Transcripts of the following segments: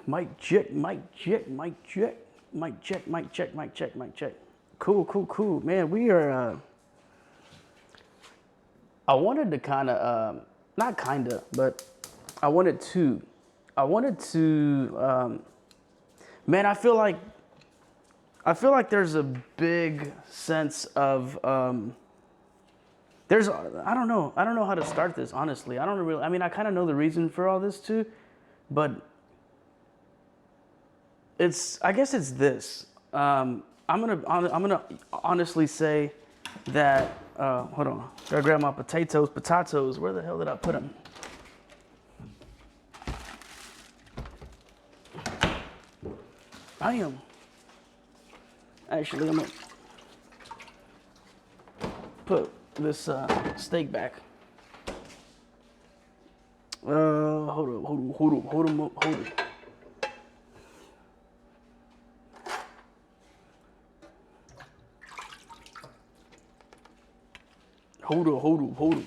Mic check, mic check, mic check, mic check, mic check, mic check, mic check. Cool. Man, we are, I wanted to kind of, not kind of, but I wanted to, man, I feel like there's a big sense of, I don't know how to start this, honestly. I mean, I kind of know the reason for all this too, but I guess it's this. I'm gonna honestly say that, hold on, gotta grab my potatoes. Where the hell did I put them? Actually, I'm gonna put this steak back. Hold on.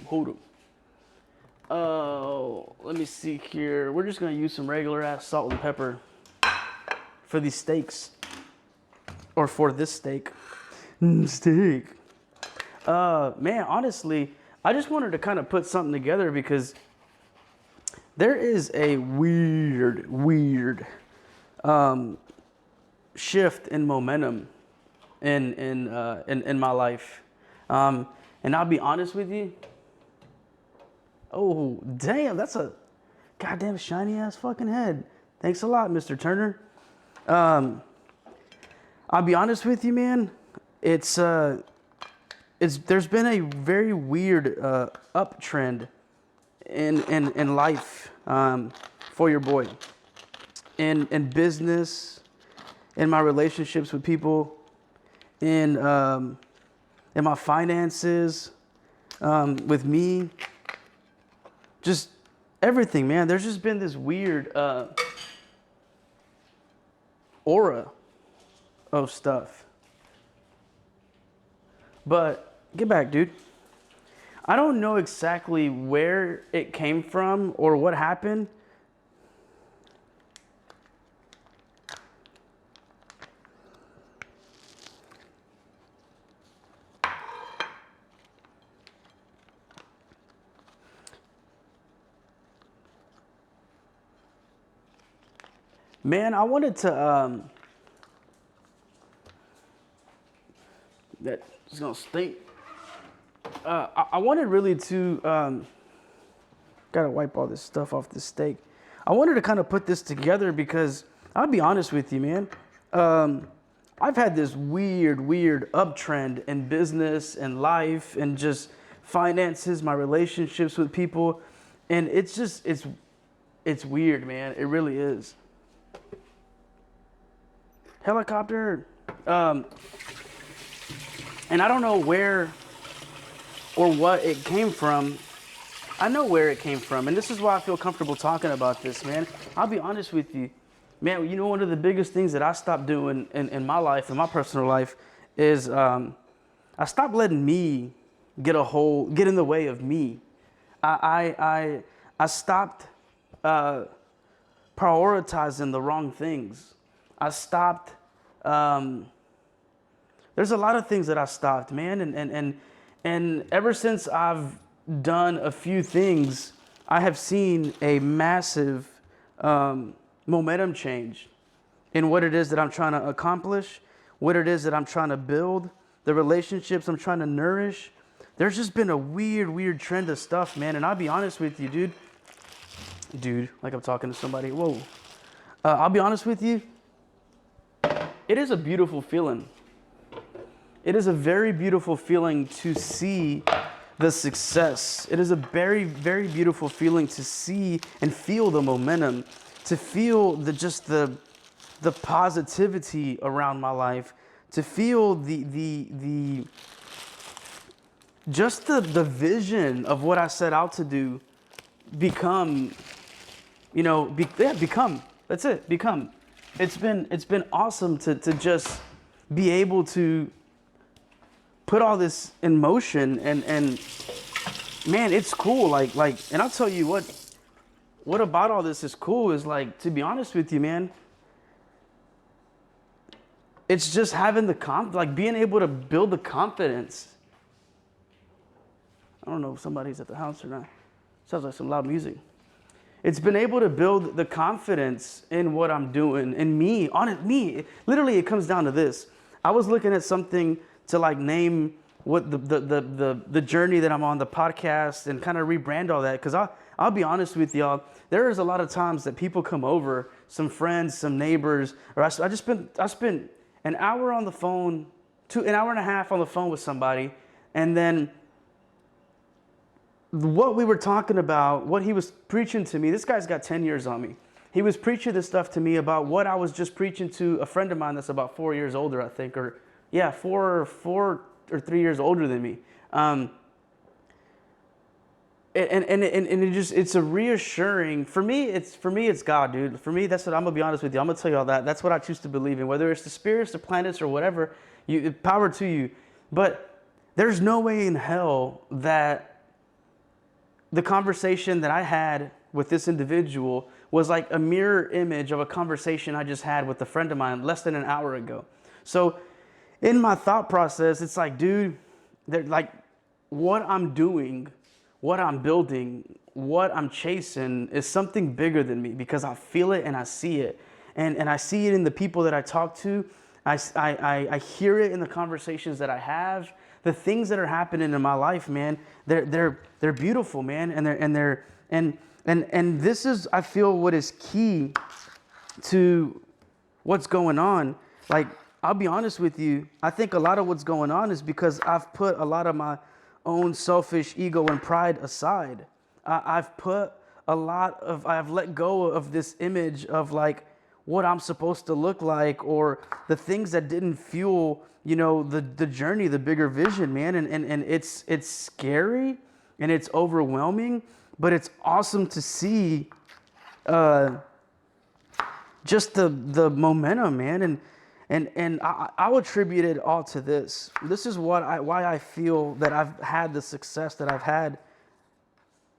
Hold up. Let me see here. We're just gonna use some regular ass salt and pepper for these steaks, or for this steak. Steak. Man, honestly, I just wanted to kind of put something together because there is a weird shift in momentum in my life. And I'll be honest with you. Oh, damn, that's a goddamn shiny ass fucking head. Thanks a lot, Mr. Turner. I'll be honest with you, man. There's been a very weird uptrend in life for your boy, in business, in my relationships with people, in my finances, with me, just everything, man. There's just been this weird aura of stuff. But get back, dude. I don't know exactly where it came from or what happened. Man, I wanted to, that's gonna stink. I wanted really to, gotta wipe all this stuff off the steak. I wanted to kind of put this together because I'll be honest with you, man. I've had this weird uptrend in business and life and just finances, my relationships with people. And it's just, it's weird, man. It really is. Helicopter. And I don't know where or what it came from. I know where it came from, and this is why I feel comfortable talking about this, man. I'll be honest with you. Man, you know, one of the biggest things that I stopped doing in my life, in my personal life, is I stopped letting me get in the way of me. I stopped prioritizing the wrong things. I stopped, there's a lot of things that I stopped, man, and ever since I've done a few things, I have seen a massive momentum change in what it is that I'm trying to accomplish, what it is that I'm trying to build, the relationships I'm trying to nourish. There's just been a weird trend of stuff, man. And I'll be honest with you, dude, like I'm talking to somebody. Whoa. I'll be honest with you. It is a beautiful feeling. It is a very beautiful feeling to see the success. It is a very beautiful feeling to see and feel the momentum, to feel the positivity around my life, to feel the vision of what I set out to do become, become. That's it, become. It's been awesome to just be able to put all this in motion and man, it's cool. Like, and I'll tell you what about all this is cool is like, to be honest with you, man, it's just having like being able to build the confidence. I don't know if somebody's at the house or not. Sounds like some loud music. It's been able to build the confidence in what I'm doing and me, literally it comes down to this. I was looking at something to like name what the journey that I'm on, the podcast, and kind of rebrand all that. Cause I'll be honest with y'all, there is a lot of times that people come over, some friends, some neighbors, or I spent an hour on the phone, an hour and a half on the phone with somebody, and then what we were talking about, what he was preaching to me, this guy's got 10 years on me. He was preaching this stuff to me about what I was just preaching to a friend of mine that's about 4 years older, I think, or yeah, four or 3 years older than me. And it's a reassuring, for me, it's God, dude. For me, that's what I'm gonna be honest with you. I'm gonna tell you all that. That's what I choose to believe in, whether it's the spirits, the planets, or whatever, power to you. But there's no way in hell that the conversation that I had with this individual was like a mirror image of a conversation I just had with a friend of mine less than an hour ago. So in my thought process, it's like, dude, like what I'm doing, what I'm building, what I'm chasing is something bigger than me, because I feel it and I see it. And I see it in the people that I talk to. I hear it in the conversations that I have. The things that are happening in my life, man, they're beautiful, man, and this is, I feel, what is key to what's going on. Like, I'll be honest with you, I think a lot of what's going on is because I've put a lot of my own selfish ego and pride aside. I've let go of this image of like what I'm supposed to look like, or the things that didn't fuel, the journey, the bigger vision, man. And it's scary and it's overwhelming, but it's awesome to see just the momentum, man. And I'll attribute it all to this. This is why I feel that I've had the success that I've had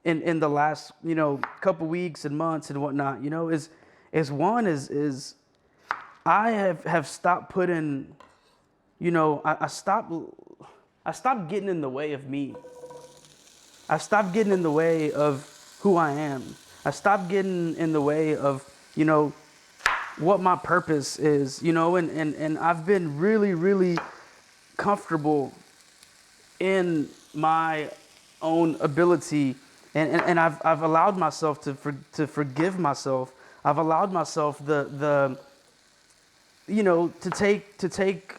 in the last, couple weeks and months and whatnot, is I have stopped putting, I stopped getting in the way of me. I stopped getting in the way of who I am. I stopped getting in the way of, what my purpose is, and I've been really, really comfortable in my own ability, and I've allowed myself to forgive myself. I've allowed myself to take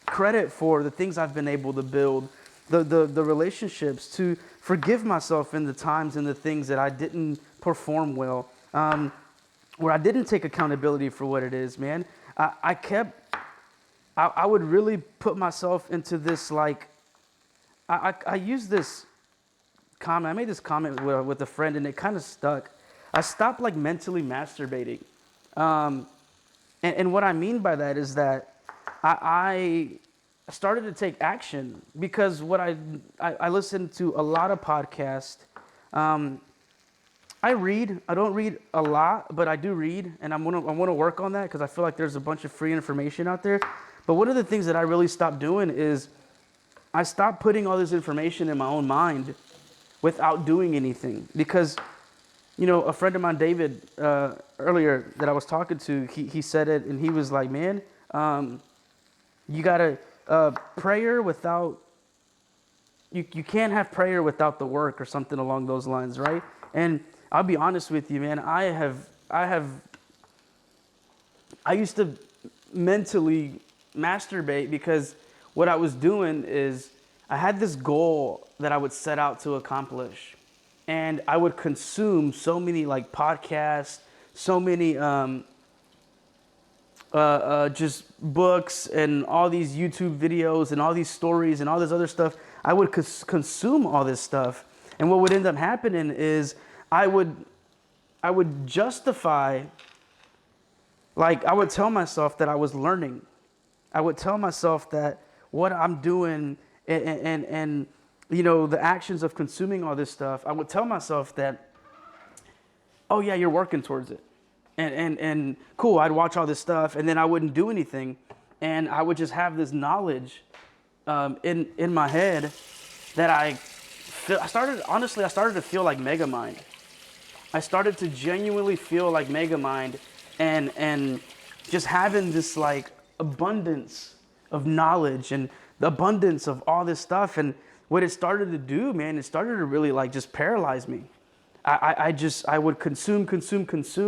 credit for the things I've been able to build, the relationships, to forgive myself in the times and the things that I didn't perform well, where I didn't take accountability for what it is, man. I would really put myself into this, like, I use this comment. I made this comment with a friend, and it kind of stuck. I stopped like mentally masturbating. And what I mean by that is that I started to take action, because I listen to a lot of podcasts. I read. I don't read a lot, but I do read, and I want to work on that, because I feel like there's a bunch of free information out there. But one of the things that I really stopped doing is I stopped putting all this information in my own mind without doing anything. Because, a friend of mine, David, earlier that I was talking to, he said it, and he was like, man, you gotta prayer without, you can't have prayer without the work, or something along those lines, right? And I'll be honest with you, man, I used to mentally masturbate, because what I was doing is I had this goal that I would set out to accomplish, and I would consume so many like podcasts, so many just books and all these YouTube videos and all these stories and all this other stuff. I would consume all this stuff, and what would end up happening is I would justify, like, I would tell myself that I was learning. I would tell myself that what I'm doing and the actions of consuming all this stuff, I would tell myself that oh yeah, you're working towards it. And cool, I'd watch all this stuff and then I wouldn't do anything. And I would just have this knowledge in my head that I started to feel like Megamind. I started to genuinely feel like Megamind and just having this like abundance of knowledge and the abundance of all this stuff. And what it started to do, man, it started to really like just paralyze me. I would consume,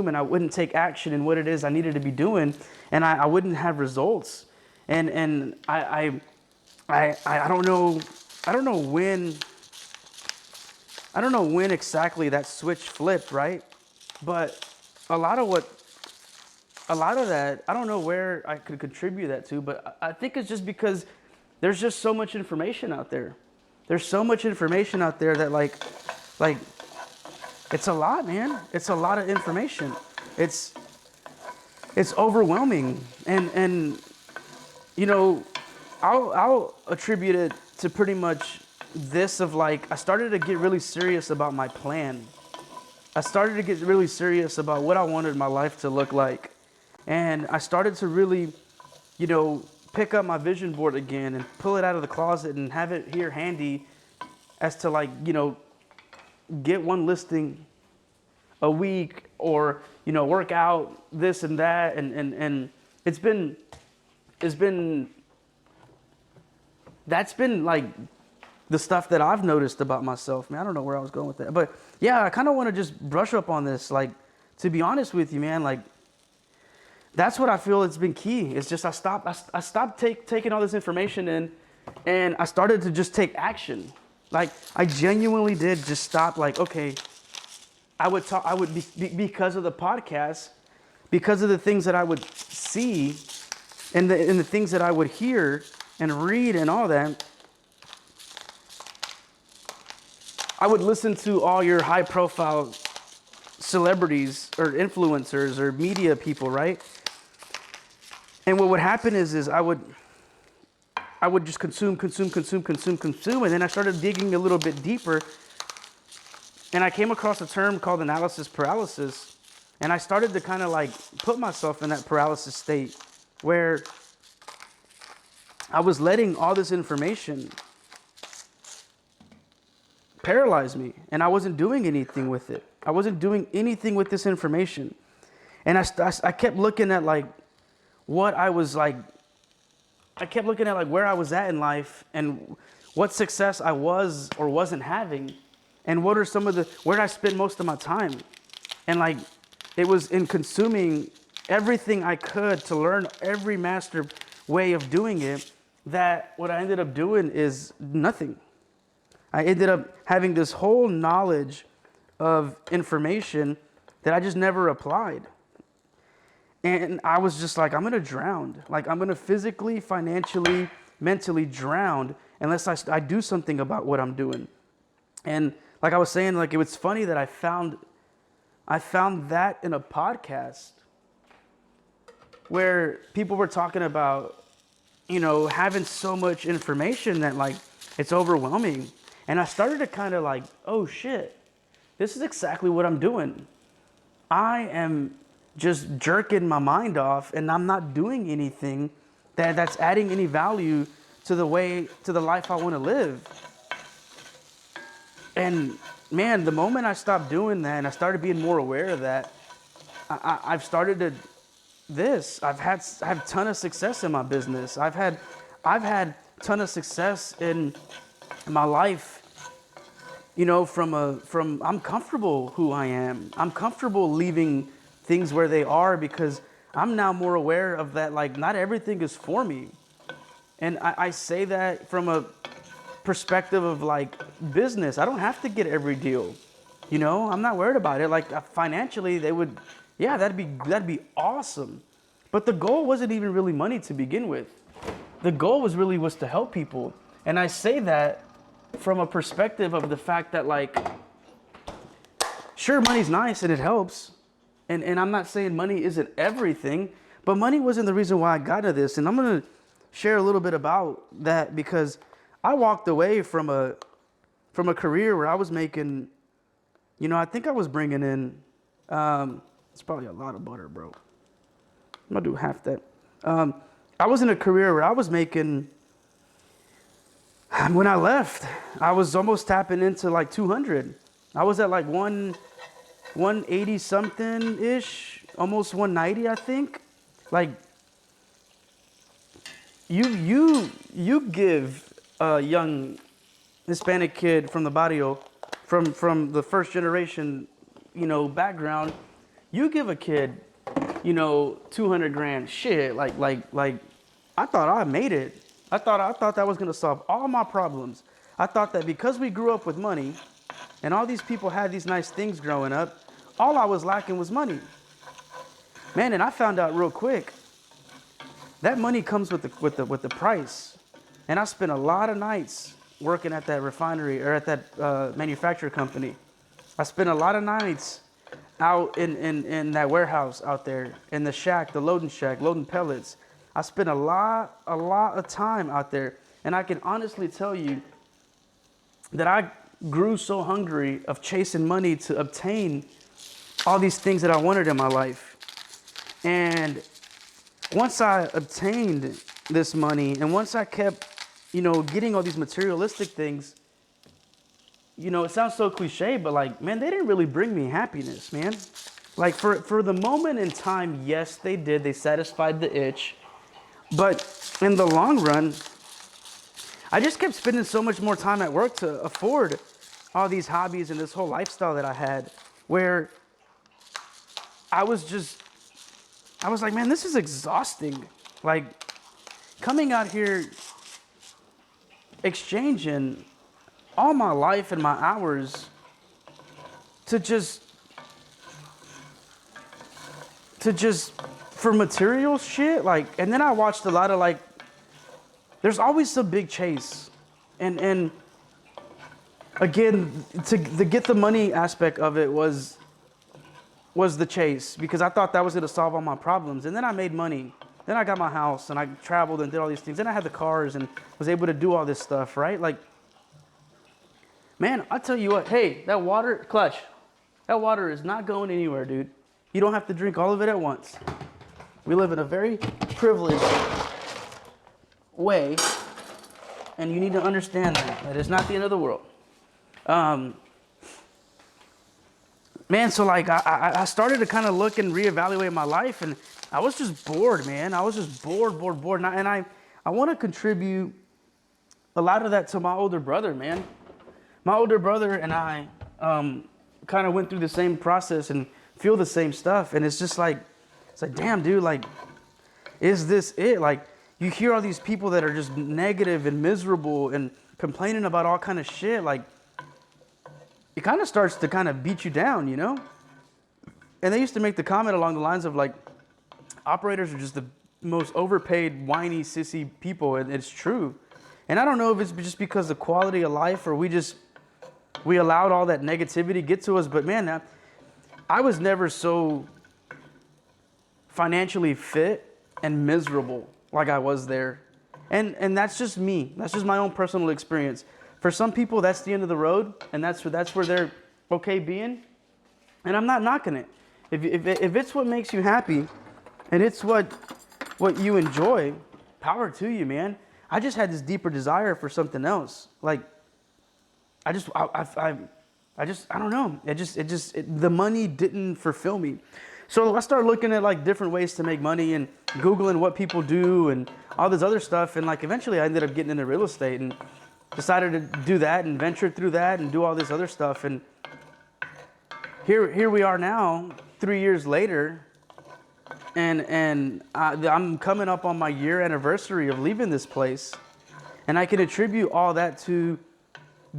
and I wouldn't take action in what it is I needed to be doing, and I wouldn't have results. And I don't know when exactly that switch flipped, right? But a lot of that, I don't know where I could contribute that to, but I think it's just because there's just so much information out there. There's so much information out there that like it's a lot, man. It's a lot of information. It's overwhelming, and you know, I'll attribute it to pretty much this of like, I started to get really serious about my plan. I started to get really serious about what I wanted my life to look like. And I started to really, you know, pick up my vision board again and pull it out of the closet and have it here handy as to like, you know, get one listing a week or, you know, work out this and that. And that's been like the stuff that I've noticed about myself, man. I don't know where I was going with that, but yeah, I kind of want to just brush up on this. Like, to be honest with you, man, like that's what I feel it's been key. It's just I stopped taking all this information in, and I started to just take action. Like I genuinely did just stop. Like, okay, I would be because of the podcast, because of the things that I would see, and the things that I would hear and read and all that. I would listen to all your high profile celebrities or influencers or media people, right? And what would happen is I would just consume, and then I started digging a little bit deeper, and I came across a term called analysis paralysis, and I started to kind of like put myself in that paralysis state where I was letting all this information paralyze me, and I wasn't doing anything with it. I wasn't doing anything with this information. And I kept looking at like what I was like, I kept looking at like where I was at in life and what success I was or wasn't having, and what are some of where I spend most of my time. And like, it was in consuming everything I could to learn every master way of doing it, that what I ended up doing is nothing. I ended up having this whole knowledge of information that I just never applied. And I was just like, I'm going to drown. Like, I'm going to physically, financially, mentally drown unless I do something about what I'm doing. And like I was saying, like, it was funny that I found that in a podcast where people were talking about, you know, having so much information that like it's overwhelming. And I started to kind of like, oh shit, this is exactly what I'm doing. I am just jerking my mind off, and I'm not doing anything that's adding any value to the life I want to live. And man, the moment I stopped doing that and I started being more aware of that, I've started to I've had a ton of success in my business. I've had a ton of success in my life, you know, from I'm comfortable who I am. I'm comfortable leaving things where they are because I'm now more aware of that, like, not everything is for me. And I say that from a perspective of like business. I don't have to get every deal. You know, I'm not worried about it. Like financially, that'd be awesome. But the goal wasn't even really money to begin with. The goal was to help people. And I say that from a perspective of the fact that, like, sure, money's nice and it helps. And I'm not saying money isn't everything, but money wasn't the reason why I got into this. And I'm going to share a little bit about that because I walked away from a career where I was making, you know, I think I was bringing in It's probably a lot of butter, bro. I'm gonna do half that. Um, I was in a career where I was making, when I left, I was almost tapping into like 200. I was at like 180 something ish, almost 190, I think. Like you give a young Hispanic kid from the barrio, from the first generation, background, you give a kid, 200 grand, shit, like, I thought I made it. I thought that was gonna solve all my problems. I thought that because we grew up with money, and all these people had these nice things growing up, all I was lacking was money, man. And I found out real quick that money comes with the price. And I spent a lot of nights working at that refinery or at that manufacturer company. I spent a lot of nights out in that warehouse out there in the shack, the loading shack, loading pellets. I spent a lot of time out there. And I can honestly tell you that I grew so hungry of chasing money to obtain all these things that I wanted in my life. And once I obtained this money and once I kept, getting all these materialistic things, it sounds so cliche, but like, man, they didn't really bring me happiness, man. Like for the moment in time, yes, they did. They satisfied the itch. But in the long run, I just kept spending so much more time at work to afford all these hobbies and this whole lifestyle that I had, where I was like, man, this is exhausting. Like coming out here, exchanging all my life and my hours to just for material shit. Like, and then I watched a lot of like, there's always some big chase. And again, to get the money aspect of it was the chase, because I thought that was gonna solve all my problems. And then I made money. Then I got my house and I traveled and did all these things. Then I had the cars and was able to do all this stuff, right? Like, man, I tell you what, hey, that water, Clutch, that water is not going anywhere, dude. You don't have to drink all of it at once. We live in a very privileged way, and you need to understand that it's not the end of the world. Man, so like I started to kind of look and reevaluate my life, and I was just bored, man. I was just bored. And I want to contribute a lot of that to my older brother, man. My older brother and I kind of went through the same process and feel the same stuff. And it's like, damn, dude, like, is this it? Like, you hear all these people that are just negative and miserable and complaining about all kind of shit. Like, it kind of starts to kind of beat you down, And they used to make the comment along the lines of like, operators are just the most overpaid, whiny, sissy people, and it's true. And I don't know if it's just because the quality of life, or we allowed all that negativity get to us. But man, I was never so financially fit and miserable like I was there. And that's just me. That's just my own personal experience. For some people, that's the end of the road, and that's where they're okay being. And I'm not knocking it. If it's what makes you happy, and it's what you enjoy, power to you, man. I just had this deeper desire for something else. Like, I don't know. The money didn't fulfill me. So I started looking at like different ways to make money and Googling what people do and all this other stuff. And like eventually I ended up getting into real estate and decided to do that and venture through that and do all this other stuff. And here we are now, 3 years later. And I'm coming up on my year anniversary of leaving this place. And I can attribute all that to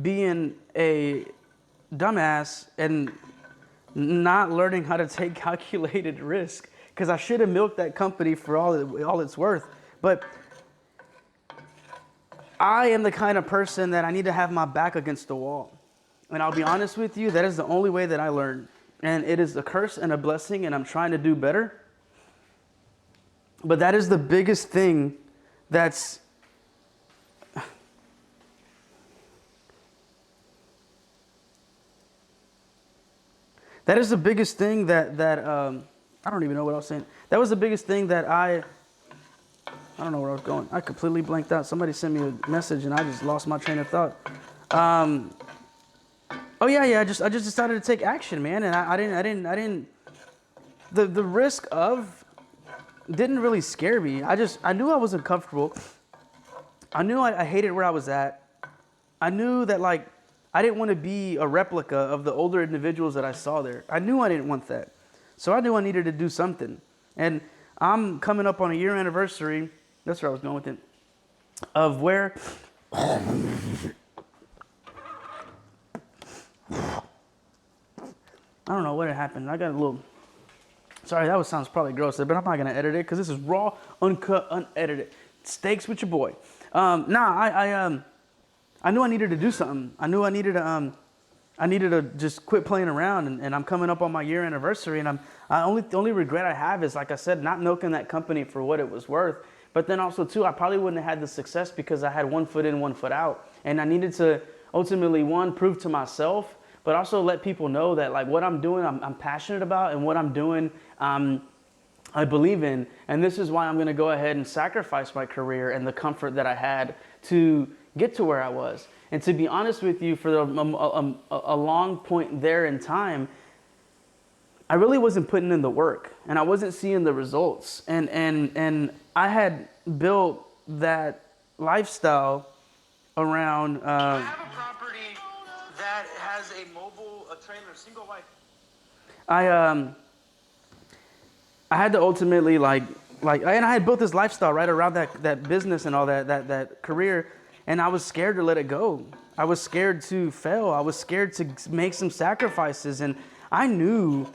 being a dumbass and not learning how to take calculated risk, because I should have milked that company for all it's worth. But I am the kind of person that I need to have my back against the wall. And I'll be honest with you, that is the only way that I learn. And it is a curse and a blessing, and I'm trying to do better. But that is the biggest thing that's That is the biggest thing that I don't even know what I was saying. That was the biggest thing that I don't know where I was going. I completely blanked out. Somebody sent me a message and I just lost my train of thought. Um, oh yeah. I just decided to take action, man. And I didn't. The risk of didn't really scare me. I knew I wasn't comfortable. I knew I hated where I was at. I knew that like I didn't want to be a replica of the older individuals that I saw there. I knew I didn't want that. So I knew I needed to do something. And I'm coming up on a year anniversary. That's where I was going with it. Of where I don't know what happened. I got a little. Sorry, sounds probably gross, but I'm not gonna edit it because this is raw, uncut, unedited. Steaks with your boy. I knew I needed to do something. I knew I needed to just quit playing around, and I'm coming up on my year anniversary, and the only regret I have is, like I said, not milking that company for what it was worth. But then also too, I probably wouldn't have had the success because I had one foot in, one foot out, and I needed to ultimately prove to myself, but also let people know that like what I'm doing, I'm passionate about, and what I'm doing, I believe in, and this is why I'm going to go ahead and sacrifice my career and the comfort that I had to get to where I was. And to be honest with you, for a long point there in time, I really wasn't putting in the work, and I wasn't seeing the results. And I had built that lifestyle around. I have a property that has a trailer, single wide. I had to ultimately and I had built this lifestyle right around that business and all that career, and I was scared to let it go. I was scared to fail. I was scared to make some sacrifices, and I knew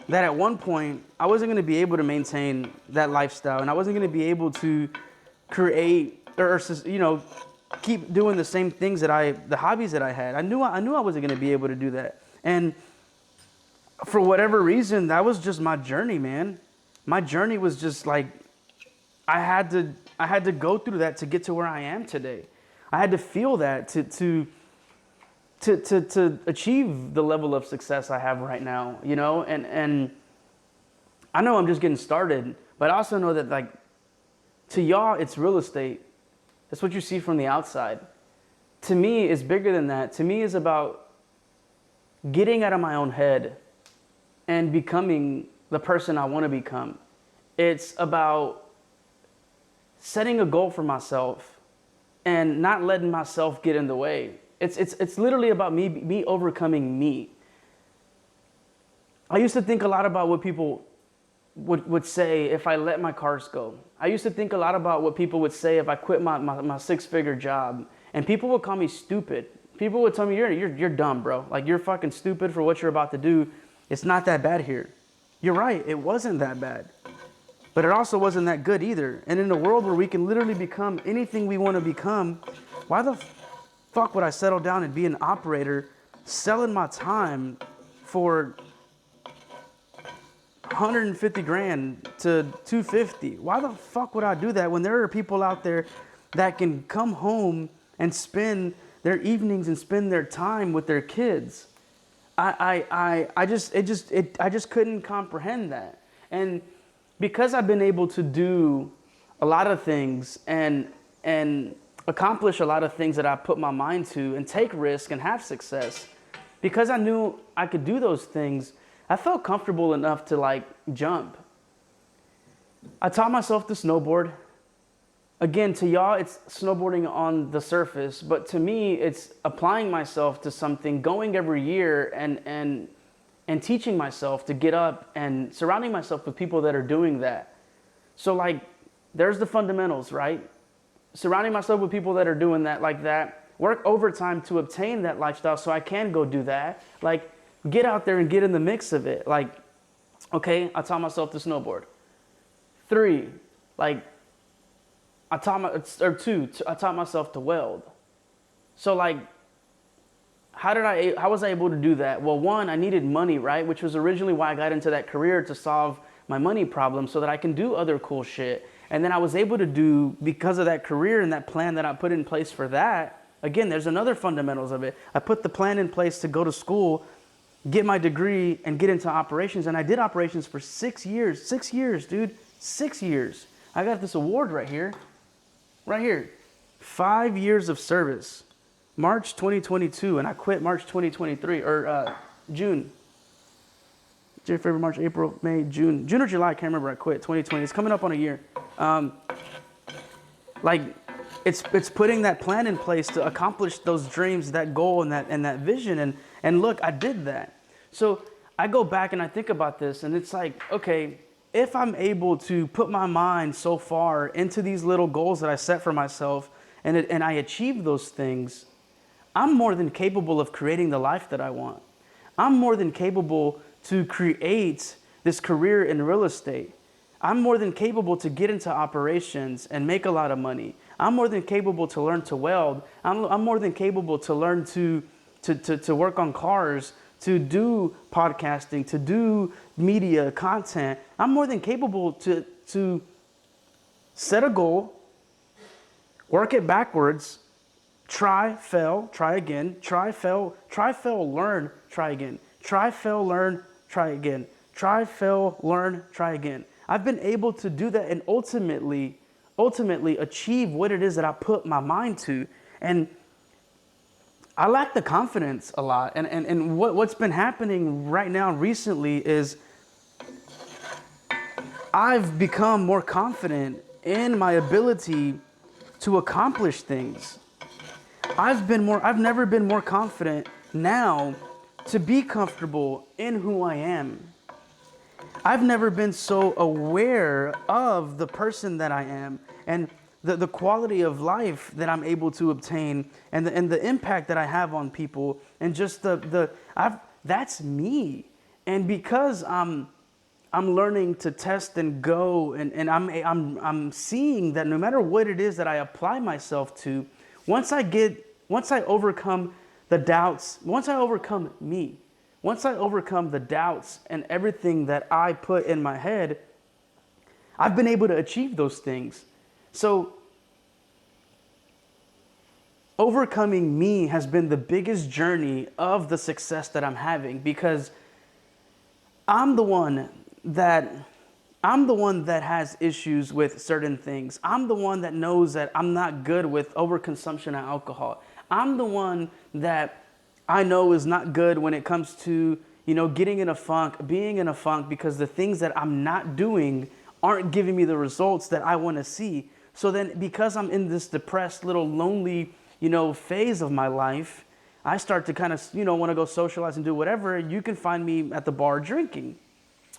that at one point I wasn't going to be able to maintain that lifestyle, and I wasn't going to be able to create or keep doing the same things the hobbies that I had. I knew I wasn't going to be able to do that, and for whatever reason, that was just my journey, man. My journey was just like I had to go through that to get to where I am today. I had to feel that to achieve the level of success I have right now, and I know I'm just getting started, but I also know that like to y'all, it's real estate. That's what you see from the outside. To me, it's bigger than that. To me, it's about getting out of my own head and becoming the person I want to become. It's about setting a goal for myself and not letting myself get in the way. It's literally about me overcoming me. I used to think a lot about what people would say if I let my cars go. I used to think a lot about what people would say if I quit my six-figure job. And people would call me stupid. People would tell me, you're dumb, bro. Like, you're fucking stupid for what you're about to do. It's not that bad here. You're right, it wasn't that bad. But it also wasn't that good either. And in a world where we can literally become anything we want to become, why the fuck would I settle down and be an operator selling my time for 150 grand to 250? Why the fuck would I do that when there are people out there that can come home and spend their evenings and spend their time with their kids? I just couldn't comprehend that. And because I've been able to do a lot of things and accomplish a lot of things that I put my mind to and take risk and have success, because I knew I could do those things, I felt comfortable enough to like jump. I taught myself to snowboard. Again, to y'all, it's snowboarding on the surface, but to me, it's applying myself to something, going every year and teaching myself to get up and surrounding myself with people that are doing that. So like, there's the fundamentals, right? Surrounding myself with people that are doing that like that, work overtime to obtain that lifestyle so I can go do that. Like, get out there and get in the mix of it. Like, okay, I taught myself to snowboard. 3, like, I taught myself to weld. So like, how was I able to do that? Well, 1, I needed money, right? Which was originally why I got into that career, to solve my money problem so that I can do other cool shit. And then I was able to do, because of that career and that plan that I put in place for that, again, there's another fundamentals of it. I put the plan in place to go to school get my degree and get into operations. And I did operations for 6 years. 6 years, dude. 6 years. I got this award right here. Right here. 5 years of service. March 2022, and I quit March 2023, or June. January, February, March, April, May, June. June or July, I can't remember. I quit 2020. It's coming up on a year. Like, it's putting that plan in place to accomplish those dreams, that goal, and that vision. And look, I did that. So I go back and I think about this, and it's like, okay, if I'm able to put my mind so far into these little goals that I set for myself, and I achieve those things, I'm more than capable of creating the life that I want. I'm more than capable to create this career in real estate. I'm more than capable to get into operations and make a lot of money. I'm more than capable to learn to weld. I'm more than capable to learn to work on cars, to do podcasting, to do media content. I'm more than capable to set a goal, work it backwards, try, fail, try again, try, fail, learn, try again, try, fail, learn, try again, try, fail, learn, try again. I've been able to do that and ultimately achieve what it is that I put my mind to. And I lack the confidence a lot. And what's been happening right now recently is I've become more confident in my ability to accomplish things. I've never been more confident now to be comfortable in who I am. I've never been so aware of the person that I am and the quality of life that I'm able to obtain and the impact that I have on people and just that's me. And because I'm learning to test and go and I'm seeing that no matter what it is that I apply myself to, once I overcome the doubts, once I overcome me, once I overcome the doubts and everything that I put in my head, I've been able to achieve those things. So overcoming me has been the biggest journey of the success that I'm having, because I'm the one that has issues with certain things. I'm the one that knows that I'm not good with overconsumption of alcohol. I'm the one that I know is not good when it comes to, getting in a funk, being in a funk, because the things that I'm not doing aren't giving me the results that I want to see. So then because I'm in this depressed little lonely, phase of my life, I start to kind of, want to go socialize and do whatever. You can find me at the bar drinking.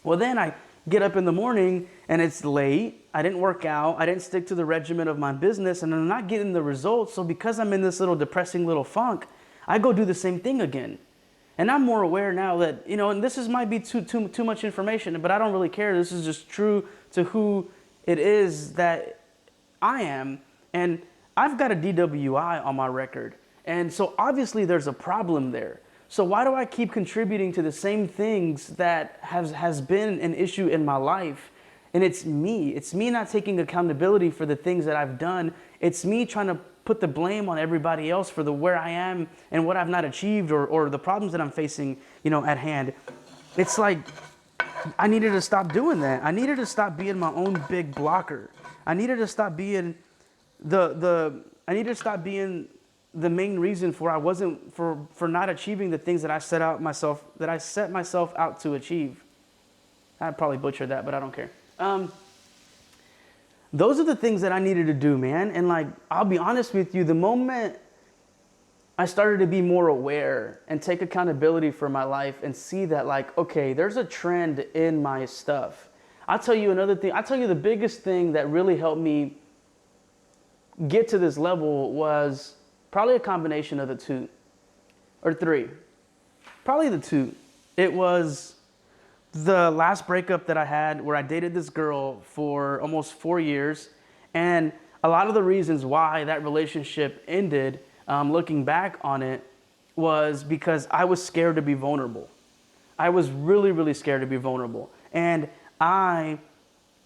Well, then I get up in the morning and it's late. I didn't work out. I didn't stick to the regimen of my business, and I'm not getting the results. So because I'm in this little depressing little funk, I go do the same thing again. And I'm more aware now that, and this might be too much information, but I don't really care. This is just true to who it is that I am. And I've got a DWI on my record. And so obviously there's a problem there. So why do I keep contributing to the same things that has been an issue in my life? And it's me. It's me not taking accountability for the things that I've done. It's me trying to put the blame on everybody else for where I am and what I've not achieved or the problems that I'm facing, at hand. It's like I needed to stop doing that. I needed to stop being my own big blocker. I needed to stop being the main reason for not achieving the things that I set myself out to achieve. I'd probably butcher that, but I don't care. Those are the things that I needed to do, man. And I'll be honest with you, the moment I started to be more aware and take accountability for my life and see that okay, there's a trend in my stuff. I'll tell you another thing. I'll tell you the biggest thing that really helped me get to this level was probably a combination of the two or three. Probably the two. It was the last breakup that I had where I dated this girl for almost 4 years. And a lot of the reasons why that relationship ended, looking back on it, was because I was scared to be vulnerable. I was really, really scared to be vulnerable. And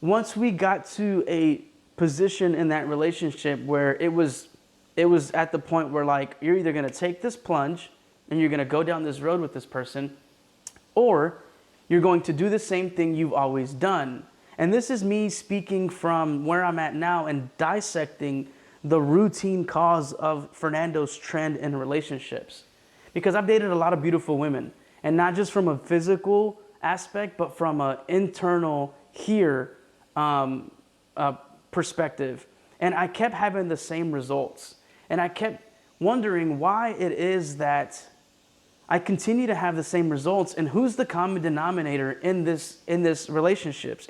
once we got to a position in that relationship where it was at the point where you're either going to take this plunge and you're going to go down this road with this person, or you're going to do the same thing you've always done. And this is me speaking from where I'm at now and dissecting the routine cause of Fernando's trend in relationships. Because I've dated a lot of beautiful women, and not just from a physical aspect, but from an internal here perspective. And I kept having the same results. And I kept wondering why it is that I continue to have the same results, and who's the common denominator in these relationships?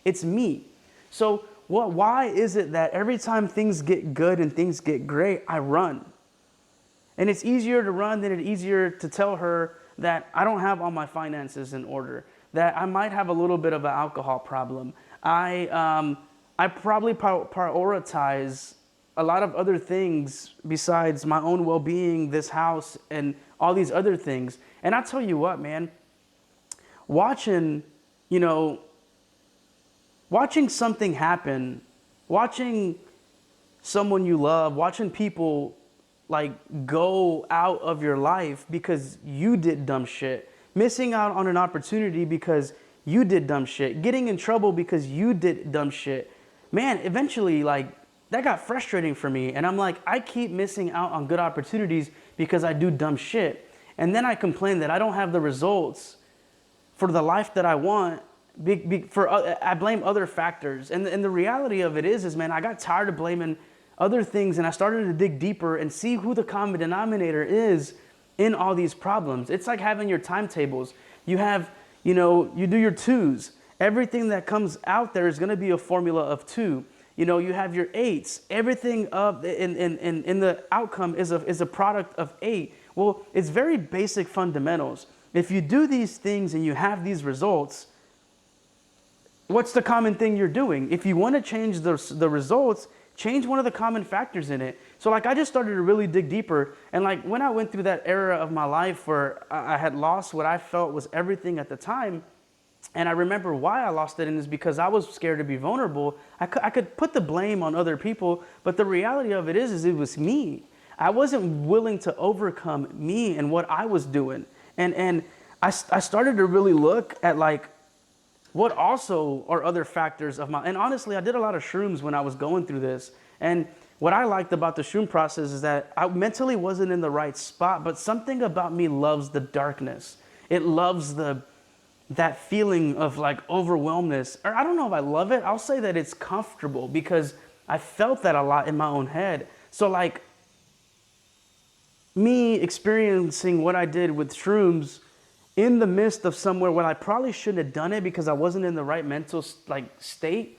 It's me. So why is it that every time things get good and things get great, I run? And it's easier to run than it's easier to tell her that I don't have all my finances in order, that I might have a little bit of an alcohol problem. I probably prioritize a lot of other things besides my own well-being, this house, and all these other things. And I tell you what, man, watching something happen, watching someone you love, watching people like go out of your life because you did dumb shit, missing out on an opportunity because you did dumb shit, getting in trouble because you did dumb shit. Man, eventually, like, that got frustrating for me. And I'm like, I keep missing out on good opportunities because I do dumb shit. And then I complain that I don't have the results for the life that I want. I blame other factors. And the reality of it is, man, I got tired of blaming other things, and I started to dig deeper and see who the common denominator is in all these problems. It's like having your timetables. You have, you do your twos. Everything that comes out there is going to be a formula of two. You have your eights. Everything up in the outcome is a product of eight. Well, it's very basic fundamentals. If you do these things and you have these results, what's the common thing you're doing? If you want to change the results, change one of the common factors in it. So like I just started to really dig deeper. And like when I went through that era of my life where I had lost what I felt was everything at the time, and I remember why I lost it, and it's because I was scared to be vulnerable. I could put the blame on other people, but the reality of it is it was me. I wasn't willing to overcome me and what I was doing. And I started to really look at like what also are other factors of and honestly, I did a lot of shrooms when I was going through this. And what I liked about the shroom process is that I mentally wasn't in the right spot, but something about me loves the darkness. It loves that feeling of like overwhelmness. Or I don't know if I love it. I'll say that it's comfortable because I felt that a lot in my own head. So like me experiencing what I did with shrooms in the midst of somewhere where I probably shouldn't have done it because I wasn't in the right mental state.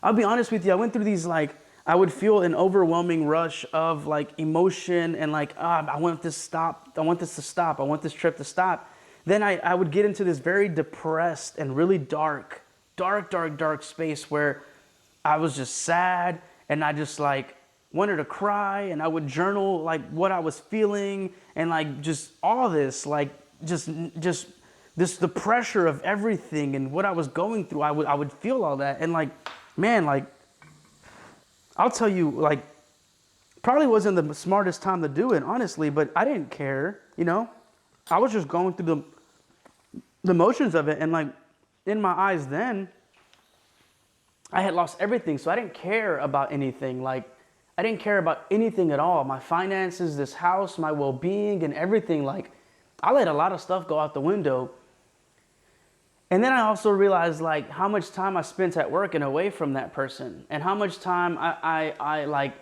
I'll be honest with you. I went through these I would feel an overwhelming rush of emotion and I want this to stop. I want this to stop. I want this trip to stop. Then I would get into this very depressed and really dark space where I was just sad and I just wanted to cry, and I would journal what I was feeling and just all this just the pressure of everything and what I was going through. I would feel all that and man, I'll tell you, probably wasn't the smartest time to do it, honestly, but I didn't care, I was just going through the motions of it, and in my eyes then, I had lost everything, so I didn't care about anything. I didn't care about anything at all. My finances, this house, my well-being, and everything. I let a lot of stuff go out the window. And then I also realized how much time I spent at work and away from that person, and how much time I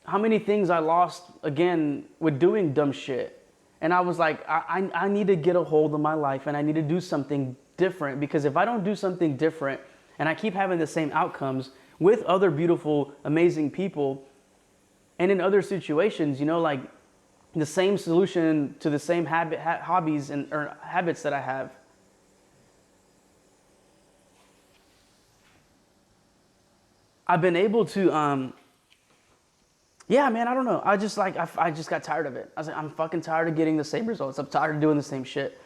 how many things I lost again with doing dumb shit. And I was I need to get a hold of my life, and I need to do something different, because if I don't do something different and I keep having the same outcomes with other beautiful, amazing people and in other situations, the same solution to the same hobbies or habits that I have. I've been able to, yeah, man, I don't know. I just I just got tired of it. I was I'm fucking tired of getting the same results. I'm tired of doing the same shit.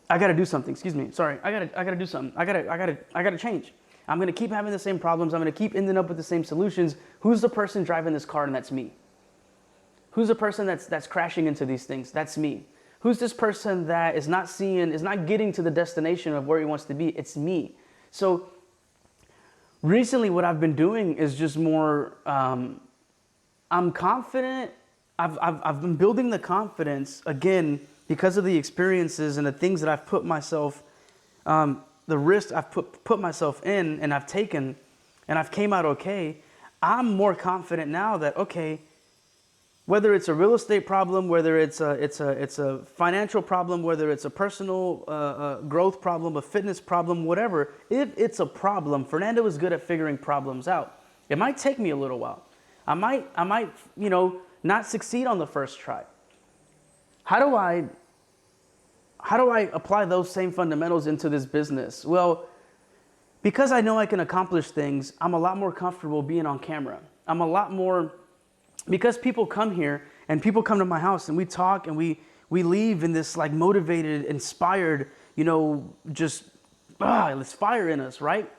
I gotta do something. Excuse me. Sorry. I gotta do something. I gotta change. I'm gonna keep having the same problems. I'm gonna keep ending up with the same solutions. Who's the person driving this car? And that's me. Who's the person that's crashing into these things? That's me. Who's this person that is not getting to the destination of where he wants to be? It's me. So recently what I've been doing is just more, I'm confident. I've been building the confidence again because of the experiences and the things that I've put myself, the risks I've put myself in and I've taken, and I've came out okay. I'm more confident now that, okay, whether it's a real estate problem, whether it's a financial problem, whether it's a personal growth problem, a fitness problem, whatever, if it's a problem, Fernando is good at figuring problems out. It might take me a little while. I might, not succeed on the first try. How do I apply those same fundamentals into this business? Well, because I know I can accomplish things, I'm a lot more comfortable being on camera. I'm a lot more, because people come here and people come to my house and we talk and we leave in this like motivated, inspired, just, this fire in us, right?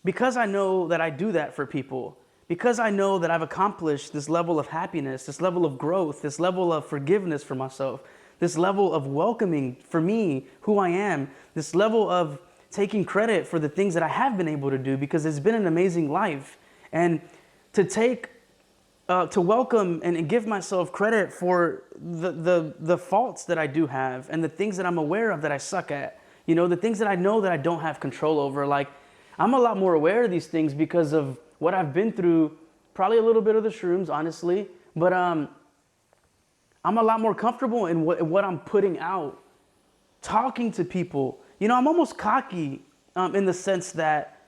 Because I know that I do that for people, because I know that I've accomplished this level of happiness, this level of growth, this level of forgiveness for myself, this level of welcoming for me, who I am, this level of taking credit for the things that I have been able to do, because it's been an amazing life. And to welcome and give myself credit for the faults that I do have and the things that I'm aware of that I suck at, the things that I know that I don't have control over. Like, I'm a lot more aware of these things because of what I've been through, probably a little bit of the shrooms, honestly, but I'm a lot more comfortable in what I'm putting out, talking to people. I'm almost cocky in the sense that,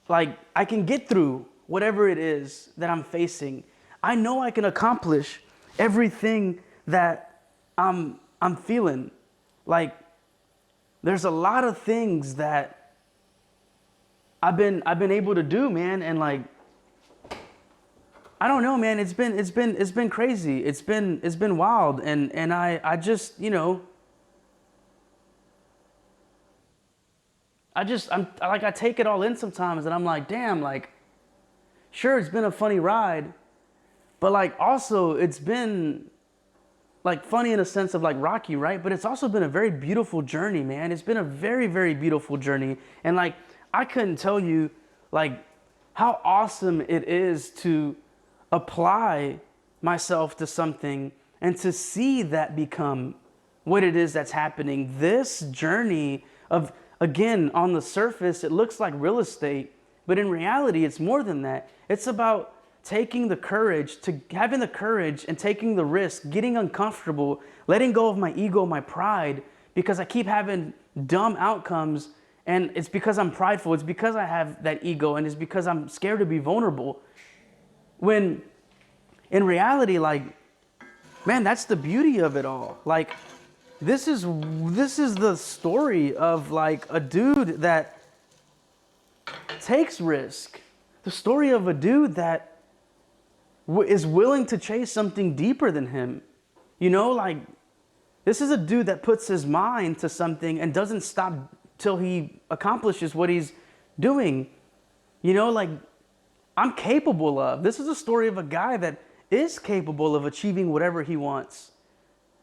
like, I can get through whatever it is that I'm facing. I know I can accomplish everything that I'm feeling. Like, there's a lot of things that I've been able to do, man, and like, I don't know, man. It's been crazy. It's been wild, and I just, I take it all in sometimes, and I'm like, damn, like, sure, it's been a funny ride, but like, also it's been like funny in a sense of like Rocky, right? But it's also been a very beautiful journey, man. It's been a very, very beautiful journey, and like, I couldn't tell you like how awesome it is to apply myself to something and to see that become what it is that's happening. This journey of, again, on the surface, it looks like real estate, but in reality, it's more than that. It's about having the courage and taking the risk, getting uncomfortable, letting go of my ego, my pride, because I keep having dumb outcomes. And it's because I'm prideful. It's because I have that ego, and it's because I'm scared to be vulnerable. When in reality, like, man, that's the beauty of it all. Like, this is the story of like a dude that takes risk. The story of a dude that is willing to chase something deeper than him. Like, this is a dude that puts his mind to something and doesn't stop till he accomplishes what he's doing. Like, I'm capable of. This is a story of a guy that is capable of achieving whatever he wants.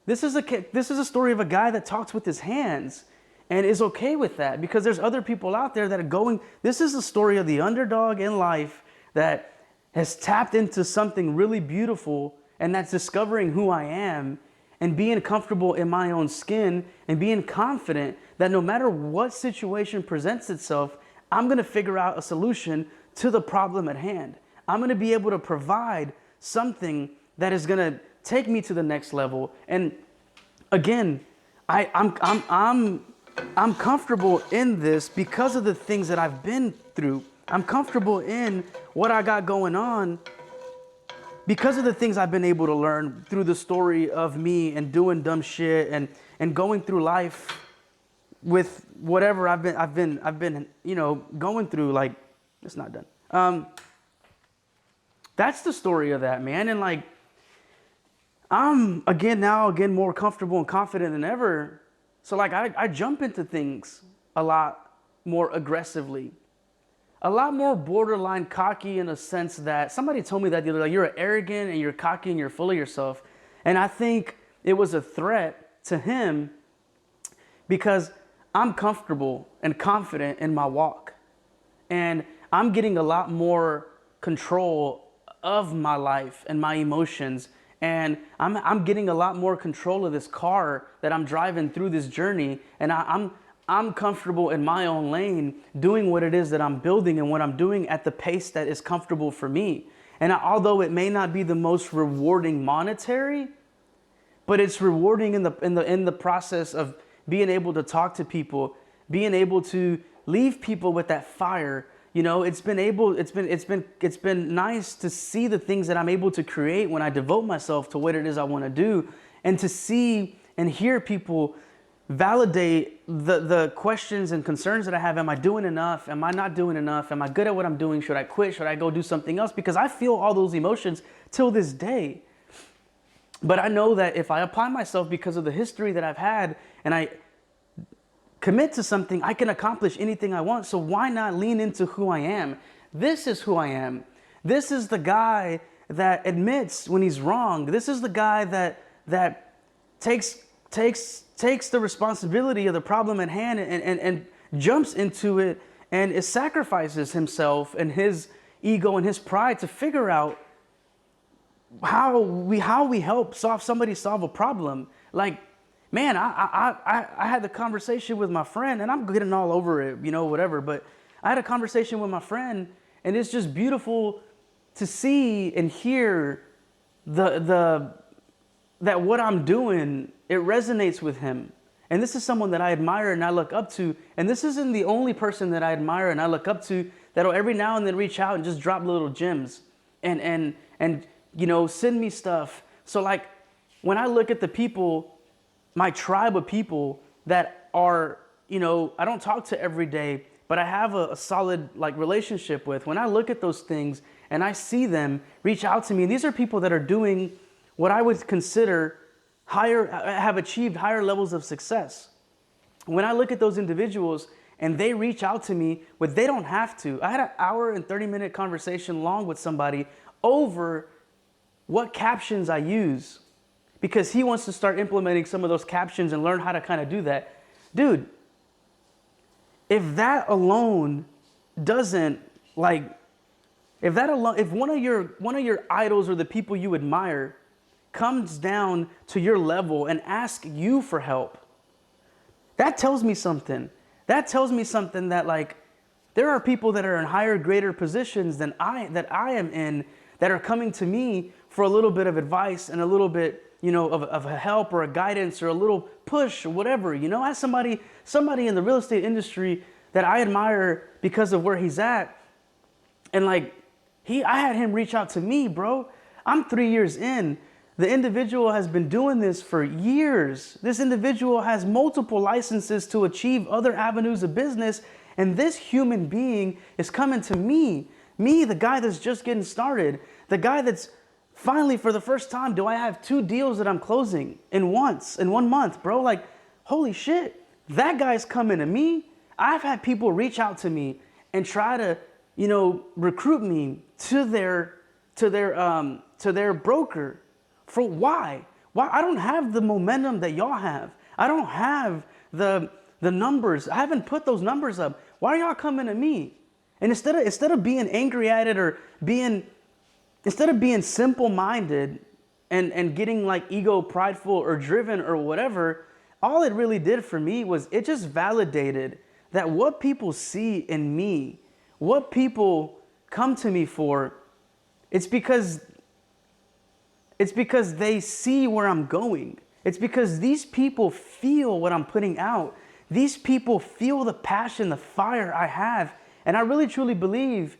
This is a story of a guy that talks with his hands and is okay with that, because there's other people out there that are going. This is the story of the underdog in life that has tapped into something really beautiful, and that's discovering who I am and being comfortable in my own skin and being confident that no matter what situation presents itself, I'm going to figure out a solution to the problem at hand. I'm going to be able to provide something that is going to take me to the next level. And again, I'm comfortable in this because of the things that I've been through. I'm comfortable in what I got going on because of the things I've been able to learn through the story of me and doing dumb shit and going through life with whatever I've been going through. Like, it's not done. That's the story of that, man. And like, I'm again more comfortable and confident than ever. So like, I jump into things a lot more aggressively, a lot more borderline cocky, in a sense that somebody told me that the other day, like, you're arrogant and you're cocky and you're full of yourself. And I think it was a threat to him because I'm comfortable and confident in my walk. And I'm getting a lot more control of my life and my emotions. And I'm getting a lot more control of this car that I'm driving through this journey. And I'm comfortable in my own lane doing what it is that I'm building and what I'm doing at the pace that is comfortable for me. And although it may not be the most rewarding monetary, but it's rewarding in the process of being able to talk to people, being able to leave people with that fire. You know, it's been nice to see the things that I'm able to create when I devote myself to what it is I want to do, and to see and hear people validate the questions and concerns that I have. Am I doing enough? Am I not doing enough? Am I good at what I'm doing? Should I quit? Should I go do something else? Because I feel all those emotions till this day. But I know that if I apply myself because of the history that I've had and I commit to something, I can accomplish anything I want. So why not lean into who I am? This is who I am. This is the guy that admits when he's wrong. This is the guy that takes the responsibility of the problem at hand and jumps into it and it sacrifices himself and his ego and his pride to figure out how we help somebody solve a problem. Like, man, I had the conversation with my friend, and I'm getting all over it, you know, whatever. But I had a conversation with my friend, and it's just beautiful to see and hear that what I'm doing, it resonates with him. And this is someone that I admire and I look up to. And this isn't the only person that I admire and I look up to that'll every now and then reach out and just drop little gems and you know, send me stuff. So like when I look at the people, my tribe of people that are, you know, I don't talk to every day, but I have a solid like relationship with. When I look at those things and I see them reach out to me, and these are people that are doing what I would consider have achieved higher levels of success. When I look at those individuals and they reach out to me, but they don't have to. I had an hour and 30-minute conversation long with somebody over what captions I use, because he wants to start implementing some of those captions and learn how to kind of do that. Dude, if that alone doesn't if one of your idols or the people you admire comes down to your level and asks you for help, that tells me something. That tells me something that like there are people that are in higher, greater positions than I am in that are coming to me for a little bit of advice and a little bit, you know, of a help or a guidance or a little push or whatever, you know. As somebody in the real estate industry that I admire because of where he's at, and like I had him reach out to me, bro. I'm 3 years in. The individual has been doing this for years. This individual has multiple licenses to achieve other avenues of business, and this human being is coming to me, the guy that's just getting started, the guy that's finally, for the first time, do I have 2 deals that I'm closing in 1 month, bro? Like, holy shit, that guy's coming to me. I've had people reach out to me and try to, you know, recruit me to their broker. For why? Why? I don't have the momentum that y'all have. I don't have the numbers. I haven't put those numbers up. Why are y'all coming to me? And instead of being angry at it or instead of being simple-minded and getting like ego prideful or driven or whatever, all it really did for me was it just validated that what people see in me, what people come to me for, it's because they see where I'm going. It's because these people feel what I'm putting out. These people feel the passion, the fire I have. And I really truly believe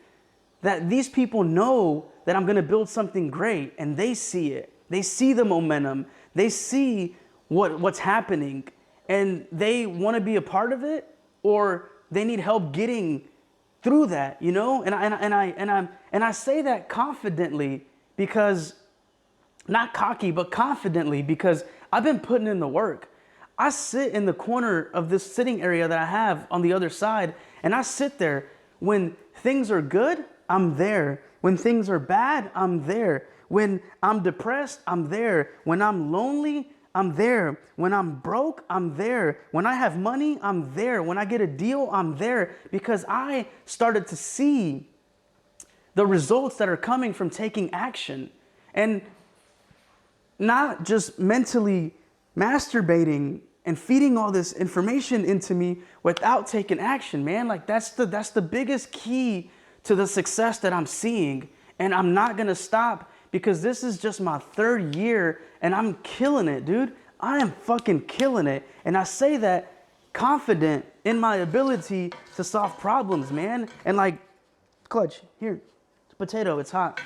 that these people know that I'm going to build something great, and they see it. They see the momentum. They see what's happening, and they want to be a part of it, or they need help getting through that, you know? And I say that confidently, because not cocky, but confidently, because I've been putting in the work. I sit in the corner of this sitting area that I have on the other side, and I sit there. When things are good, I'm there. When things are bad, I'm there. When I'm depressed, I'm there. When I'm lonely, I'm there. When I'm broke, I'm there. When I have money, I'm there. When I get a deal, I'm there, because I started to see the results that are coming from taking action, and not just mentally masturbating and feeding all this information into me without taking action, man. Like that's the biggest key to the success that I'm seeing. And I'm not gonna stop, because this is just my 3rd year and I'm killing it, dude. I am fucking killing it. And I say that confident in my ability to solve problems, man. And like, Clutch, here, it's a potato, it's hot.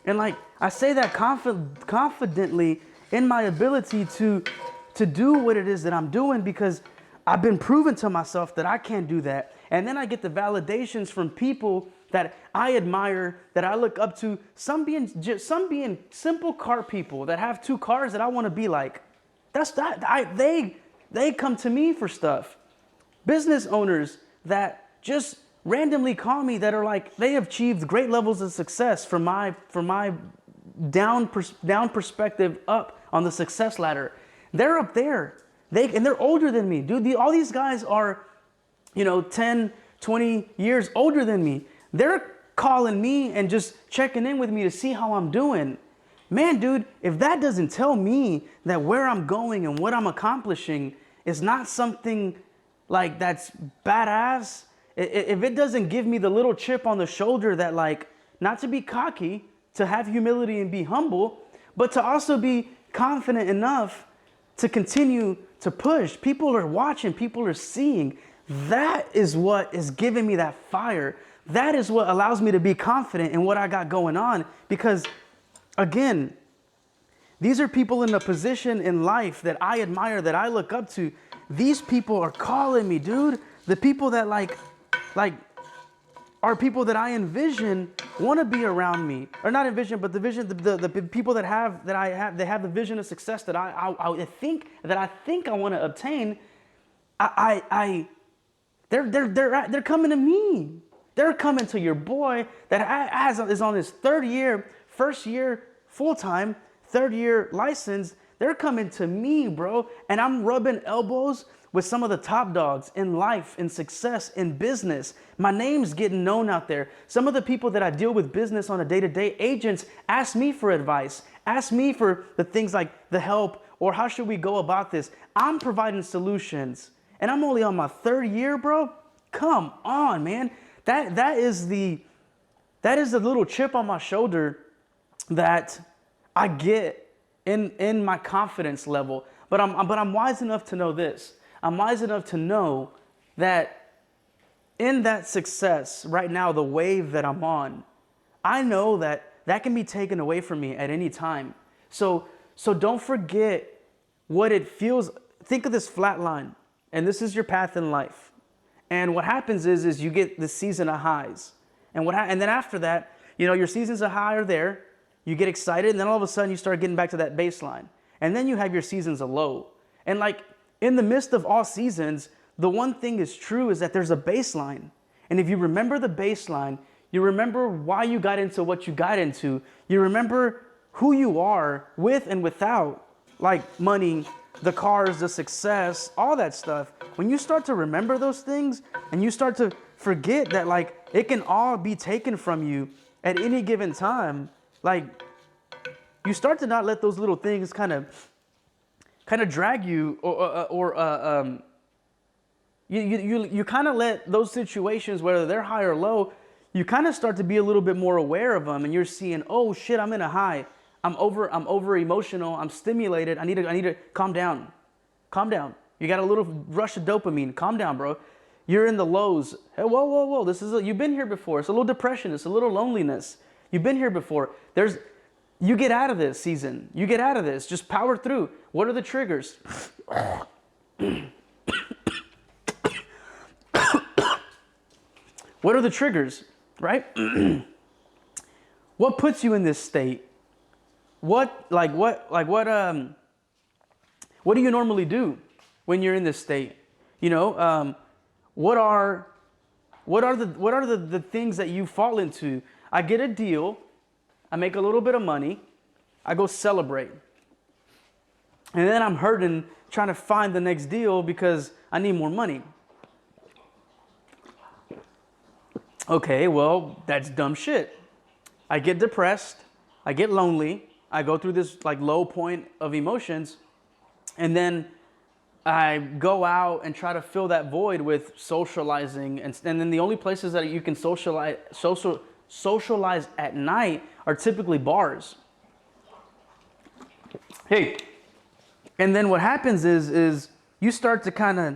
And like, I say that confidently in my ability to do what it is that I'm doing, because I've been proving to myself that I can do that. And then I get the validations from people that I admire, that I look up to, some being simple car people that have 2 cars that I want to be like. They come to me for stuff. Business owners that just randomly call me, that are like, they have achieved great levels of success from my down perspective up on the success ladder. They're up there. They're older than me, dude. All these guys are, 10, 20 years older than me. They're calling me and just checking in with me to see how I'm doing. Man, dude, if that doesn't tell me that where I'm going and what I'm accomplishing is not something like that's badass, if it doesn't give me the little chip on the shoulder that, like, not to be cocky, to have humility and be humble, but to also be confident enough to continue to push. People are watching, people are seeing. That is what is giving me that fire. That is what allows me to be confident in what I got going on. Because again, these are people in a position in life that I admire, that I look up to. These people are calling me, dude. The people that like are people that I envision want to be around me, or not envision, but the vision, the people they have the vision of success that I think I want to obtain. They're coming to me. They're coming to your boy that is on his 3rd year, 1st year full-time, 3rd year license. They're coming to me, bro. And I'm rubbing elbows with some of the top dogs in life, in success, in business. My name's getting known out there. Some of the people that I deal with business on a day-to-day, agents, ask me for advice, ask me for the things like the help, or how should we go about this? I'm providing solutions. And I'm only on my 3rd year, bro. Come on, man. That is the little chip on my shoulder that I get in my confidence level. But I'm wise enough to know this. I'm wise enough to know that in that success right now, the wave that I'm on, I know that can be taken away from me at any time. So don't forget what it feels. Think of this flat line, and this is your path in life. And what happens is you get the season of highs. And then after that, your seasons of high are there. You get excited, and then all of a sudden you start getting back to that baseline. And then you have your seasons of low. And like in the midst of all seasons, the one thing is true is that there's a baseline. And if you remember the baseline, you remember why you got into what you got into. You remember who you are with and without, like money, the cars, the success, all that stuff. When you start to remember those things and you start to forget that, like, it can all be taken from you at any given time, like, you start to not let those little things kind of drag you, you kind of let those situations, whether they're high or low, you kind of start to be a little bit more aware of them, and you're seeing, oh shit, I'm in a high. I'm over emotional. I'm stimulated. I need to calm down. Calm down. You got a little rush of dopamine. Calm down, bro. You're in the lows. Hey, whoa. You've been here before. It's a little depression. It's a little loneliness. You've been here before. You get out of this season. You get out of this. Just power through. What are the triggers? What are the triggers, right? What puts you in this state? What do you normally do when you're in this state? What are the things that you fall into? I get a deal, I make a little bit of money, I go celebrate. And then I'm hurting trying to find the next deal because I need more money. Okay, well, that's dumb shit. I get depressed, I get lonely, I go through this like low point of emotions, and then I go out and try to fill that void with socializing, and then the only places that you can socialize at night are typically bars. Hey, and then what happens is you start to kind of,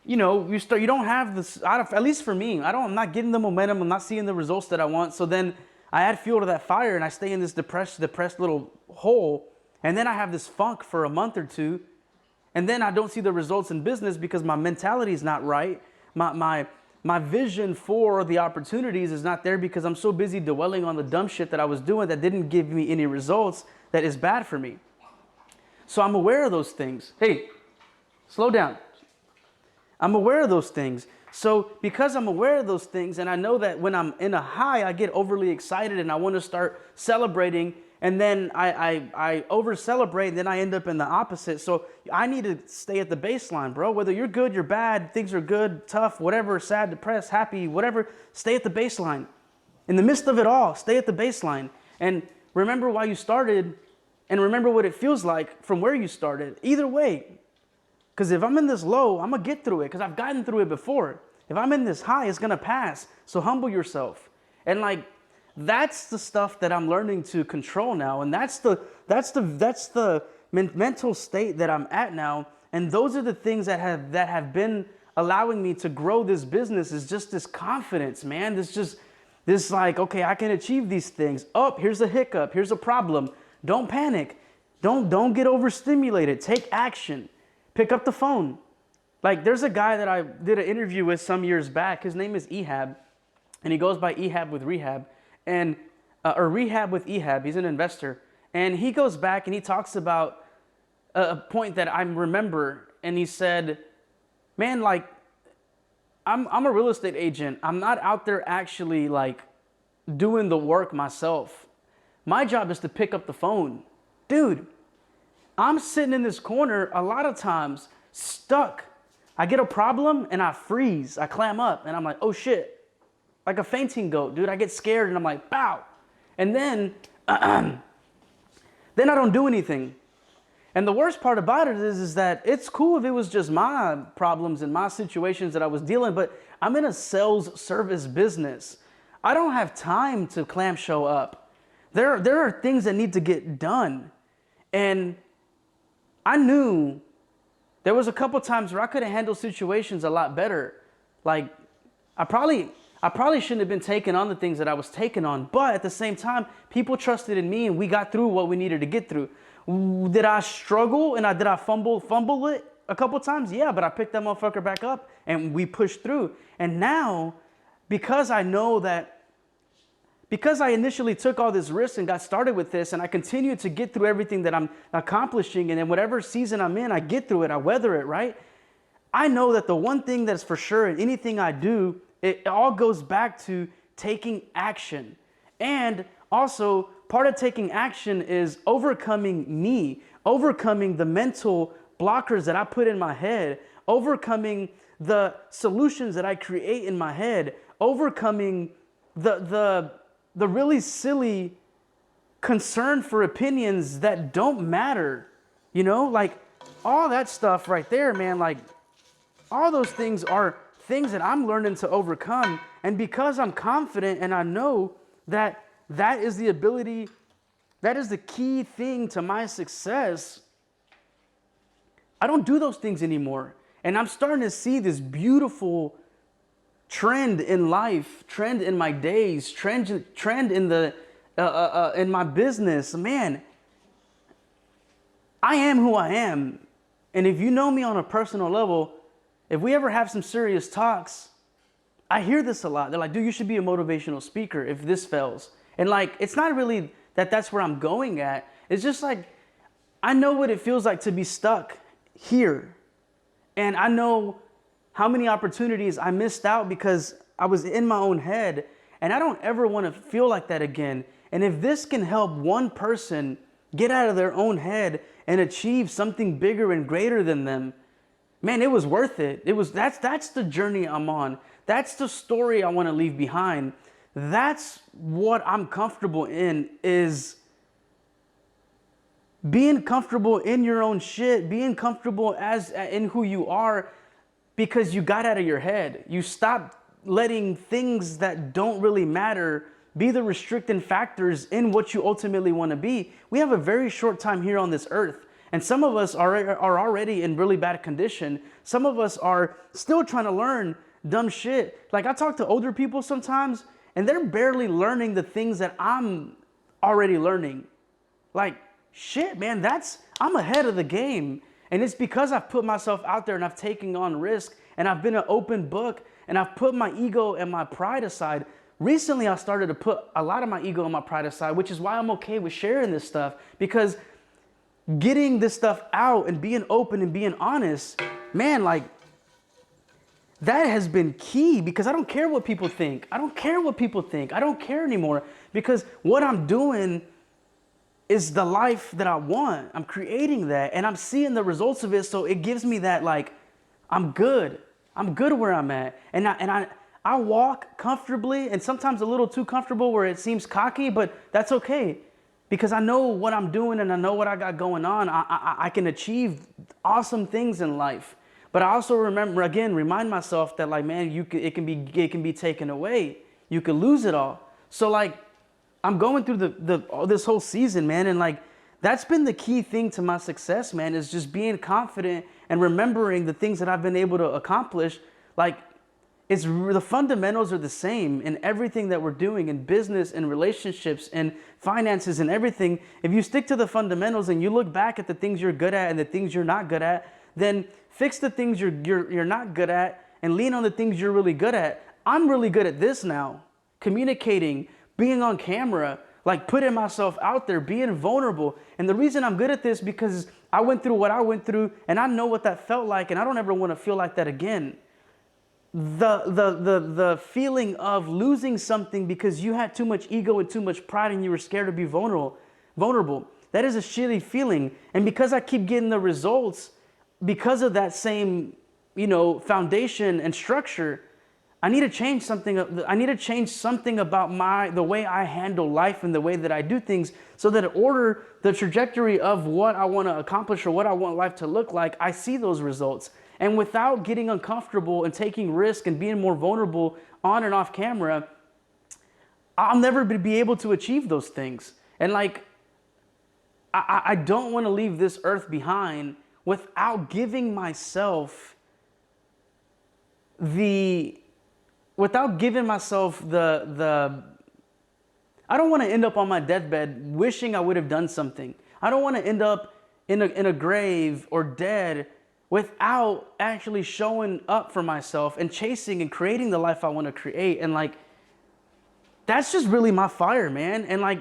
you don't have this, at least for me, I'm not getting the momentum, I'm not seeing the results that I want. So then I add fuel to that fire and I stay in this depressed little hole. And then I have this funk for a month or two. And then I don't see the results in business because my mentality is not right. My vision for the opportunities is not there because I'm so busy dwelling on the dumb shit that I was doing that didn't give me any results that is bad for me. So I'm aware of those things. Hey, slow down. I'm aware of those things. So because I'm aware of those things and I know that when I'm in a high, I get overly excited and I want to start celebrating, and then I over celebrate and then I end up in the opposite. So I need to stay at the baseline, bro. Whether you're good, you're bad, things are good, tough, whatever, sad, depressed, happy, whatever, stay at the baseline. In the midst of it all, stay at the baseline. And remember why you started and remember what it feels like from where you started. Either way. Because if I'm in this low, I'm going to get through it because I've gotten through it before. If I'm in this high, it's going to pass. So humble yourself. And like, that's the stuff that I'm learning to control now. And that's the mental state that I'm at now. And those are the things that have been allowing me to grow this business, is just this confidence, man. This like, okay, I can achieve these things. Oh, here's a hiccup. Here's a problem. Don't panic. Don't get overstimulated. Take action. Pick up the phone. Like, there's a guy that I did an interview with some years back. His name is Ehab, and he goes by Ehab with Rehab, and or Rehab with Ehab. He's an investor, and he goes back and he talks about a point that I remember, and he said, "Man, like, I'm a real estate agent. I'm not out there actually like doing the work myself. My job is to pick up the phone, dude." I'm sitting in this corner a lot of times, stuck. I get a problem and I freeze. I clam up and I'm like, oh shit. Like a fainting goat, dude. I get scared and I'm like, pow. And then, then I don't do anything. And the worst part about it is that it's cool if it was just my problems and my situations that I was dealing, but I'm in a sales service business. I don't have time to clamshell up. There are things that need to get done. And I knew there was a couple times where I could have handled situations a lot better. Like, I probably shouldn't have been taking on the things that I was taking on. But at the same time, people trusted in me and we got through what we needed to get through. Did I struggle and did I fumble it a couple times? Yeah, but I picked that motherfucker back up and we pushed through. And now, because I know that, because I initially took all this risk and got started with this, and I continue to get through everything that I'm accomplishing, and in whatever season I'm in, I get through it, I weather it, right? I know that the one thing that's for sure in anything I do, it all goes back to taking action. And also, part of taking action is overcoming me, overcoming the mental blockers that I put in my head, overcoming the solutions that I create in my head, overcoming the really silly concern for opinions that don't matter, like all that stuff right there, man. Like, all those things are things that I'm learning to overcome. And because I'm confident and I know that that is the ability, that is the key thing to my success, I don't do those things anymore. And I'm starting to see this beautiful trend in life, trend in my days, trend in the in my business. Man, I am who I am. And if you know me on a personal level, if we ever have some serious talks, I hear this a lot. They're like, dude, you should be a motivational speaker if this fails. And like, it's not really that that's where I'm going at. It's just like, I know what it feels like to be stuck here. And I know how many opportunities I missed out because I was in my own head, and I don't ever want to feel like that again. And if this can help one person get out of their own head and achieve something bigger and greater than them, man, it was worth it. That's the journey I'm on. That's the story I want to leave behind. That's what I'm comfortable in, is being comfortable in your own shit, being comfortable in who you are, because you got out of your head. You stopped letting things that don't really matter be the restricting factors in what you ultimately want to be. We have a very short time here on this earth. And some of us are already in really bad condition. Some of us are still trying to learn dumb shit. Like, I talk to older people sometimes, and they're barely learning the things that I'm already learning. Like, shit, man, I'm ahead of the game. And it's because I've put myself out there and I've taken on risk and I've been an open book and I've put my ego and my pride aside. Recently, I started to put a lot of my ego and my pride aside, which is why I'm okay with sharing this stuff, because getting this stuff out and being open and being honest, man, like, that has been key, because I don't care what people think. I don't care what people think. I don't care anymore, because what I'm doing is the life that I want. I'm creating that and I'm seeing the results of it. So it gives me that, like, I'm good. I'm good where I'm at. And I walk comfortably, and sometimes a little too comfortable where it seems cocky, but that's okay. Because I know what I'm doing and I know what I got going on. I can achieve awesome things in life. But I also remind myself that, like, man, it can be taken away. You could lose it all. So, like, I'm going through this whole season, man, and, like, that's been the key thing to my success, man, is just being confident and remembering the things that I've been able to accomplish. Like, the fundamentals are the same in everything that we're doing, in business and relationships and finances and everything. If you stick to the fundamentals and you look back at the things you're good at and the things you're not good at, then fix the things you're not good at and lean on the things you're really good at. I'm really good at this now. Communicating, being on camera, like, putting myself out there, being vulnerable. And the reason I'm good at this, because I went through what I went through and I know what that felt like, and I don't ever want to feel like that again. The feeling of losing something because you had too much ego and too much pride and you were scared to be vulnerable. That is a shitty feeling. And because I keep getting the results, because of that same, foundation and structure, I need to change something. I need to change something about the way I handle life and the way that I do things, so that the trajectory of what I want to accomplish or what I want life to look like, I see those results. And without getting uncomfortable and taking risk and being more vulnerable on and off camera, I'll never be able to achieve those things. And, like, I don't want to leave this earth behind without giving myself the I don't want to end up on my deathbed wishing I would have done something. I don't want to end up in a grave or dead without actually showing up for myself and chasing and creating the life I want to create. And, like, that's just really my fire, man. And, like,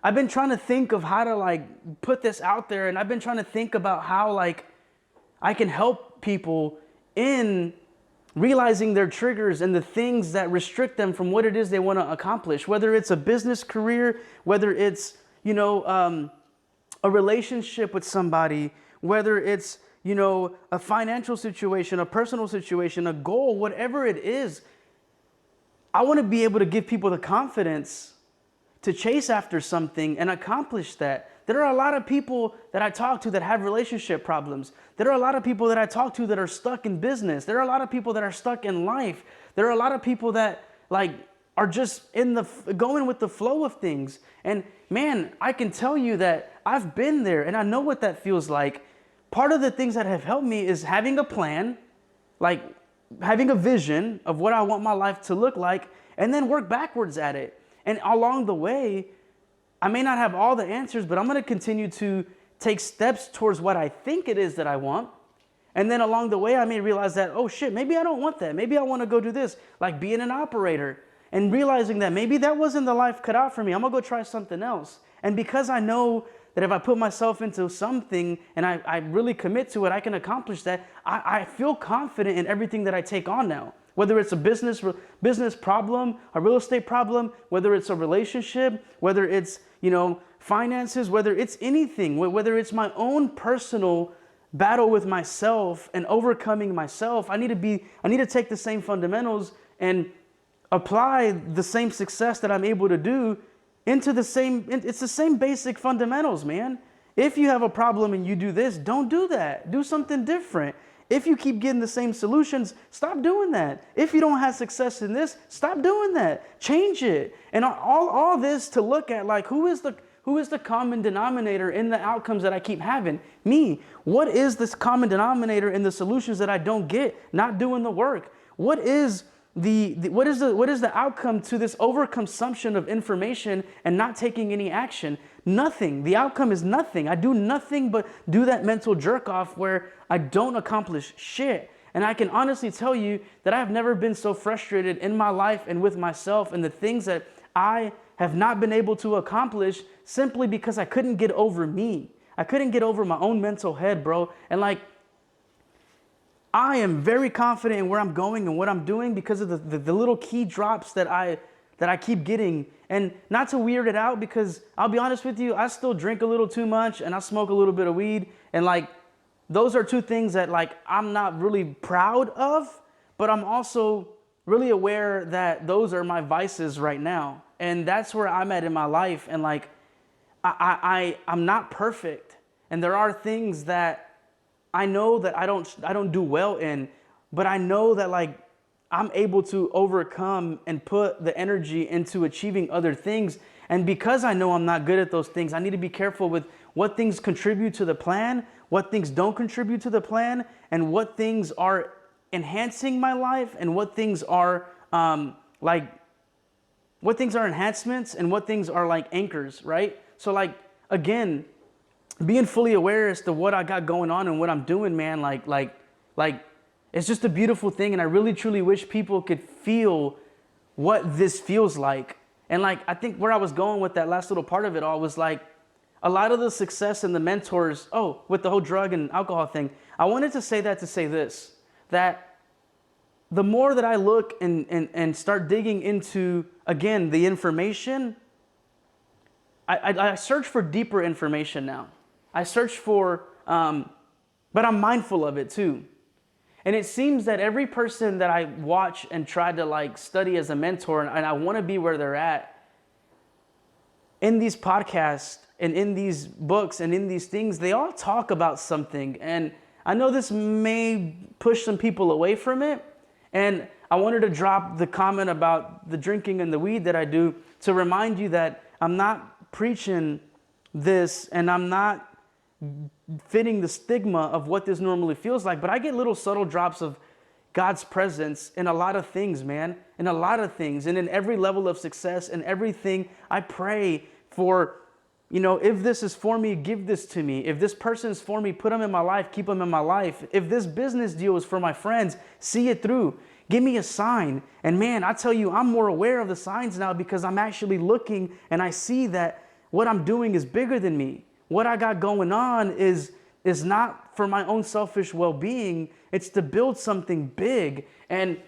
I've been trying to think of how to, like, put this out there, and I've been trying to think about how, like, I can help people in realizing their triggers and the things that restrict them from what it is they want to accomplish, whether it's a business career, whether it's, a relationship with somebody, whether it's, a financial situation, a personal situation, a goal, whatever it is. I want to be able to give people the confidence to chase after something and accomplish that. There are a lot of people that I talk to that have relationship problems. There are a lot of people that I talk to that are stuck in business. There are a lot of people that are stuck in life. There are a lot of people that, like, are just going with the flow of things. And, man, I can tell you that I've been there and I know what that feels like. Part of the things that have helped me is having a plan, like having a vision of what I want my life to look like, and then work backwards at it. And along the way, I may not have all the answers, but I'm going to continue to take steps towards what I think it is that I want. And then along the way, I may realize that, oh shit, maybe I don't want that. Maybe I want to go do this, like being an operator, and realizing that maybe that wasn't the life cut out for me. I'm going to go try something else. And because I know that if I put myself into something and I really commit to it, I can accomplish that. I feel confident in everything that I take on now. Whether it's a business problem, a real estate problem, whether it's a relationship, whether it's, finances, whether it's anything, whether it's my own personal battle with myself and overcoming myself, I need to take the same fundamentals and apply the same success that I'm able to do into it's the same basic fundamentals, man. If you have a problem and you do this, don't do that. Do something different. If you keep getting the same solutions, stop doing that. If you don't have success in this, stop doing that. Change it. And all this to look at, like, who is the common denominator in the outcomes that I keep having? Me. What is this common denominator in the solutions that I don't get? Not doing the work. What is the outcome to this overconsumption of information and not taking any action? Nothing. The outcome is nothing. I do nothing but do that mental jerk off where I don't accomplish shit. And I can honestly tell you that I have never been so frustrated in my life and with myself and the things that I have not been able to accomplish simply because I couldn't get over me. I couldn't get over my own mental head, bro. And like, I am very confident in where I'm going and what I'm doing because of the little key drops that I keep getting. And not to weird it out, because I'll be honest with you, I still drink a little too much and I smoke a little bit of weed. And like, those are two things that like I'm not really proud of, but I'm also really aware that those are my vices right now. And that's where I'm at in my life. And like, I'm not perfect. And there are things that I know that I don't do well in, but I know that like I'm able to overcome and put the energy into achieving other things. And because I know I'm not good at those things, I need to be careful with what things contribute to the plan, what things don't contribute to the plan, and what things are enhancing my life and what things are what things are enhancements and what things are like anchors, right? So like, again, being fully aware as to what I got going on and what I'm doing, man, like it's just a beautiful thing. And I really, truly wish people could feel what this feels like. And like, I think where I was going with that last little part of it all was like, a lot of the success and the mentors, with the whole drug and alcohol thing, I wanted to say that to say this, that the more that I look and start digging into, again, the information, I search for deeper information now. I search for, but I'm mindful of it too. And it seems that every person that I watch and try to like study as a mentor, and I want to be where they're at, in these podcasts and in these books and in these things, they all talk about something. And I know this may push some people away from it. And I wanted to drop the comment about the drinking and the weed that I do to remind you that I'm not preaching this and I'm not fitting the stigma of what this normally feels like, but I get little subtle drops of God's presence in a lot of things, man, in a lot of things, and in every level of success and everything. I pray for, if this is for me, give this to me. If this person is for me, put them in my life, keep them in my life. If this business deal is for my friends, see it through. Give me a sign. And man, I tell you, I'm more aware of the signs now because I'm actually looking and I see that what I'm doing is bigger than me. What I got going on is not for my own selfish well-being. It's to build something big. And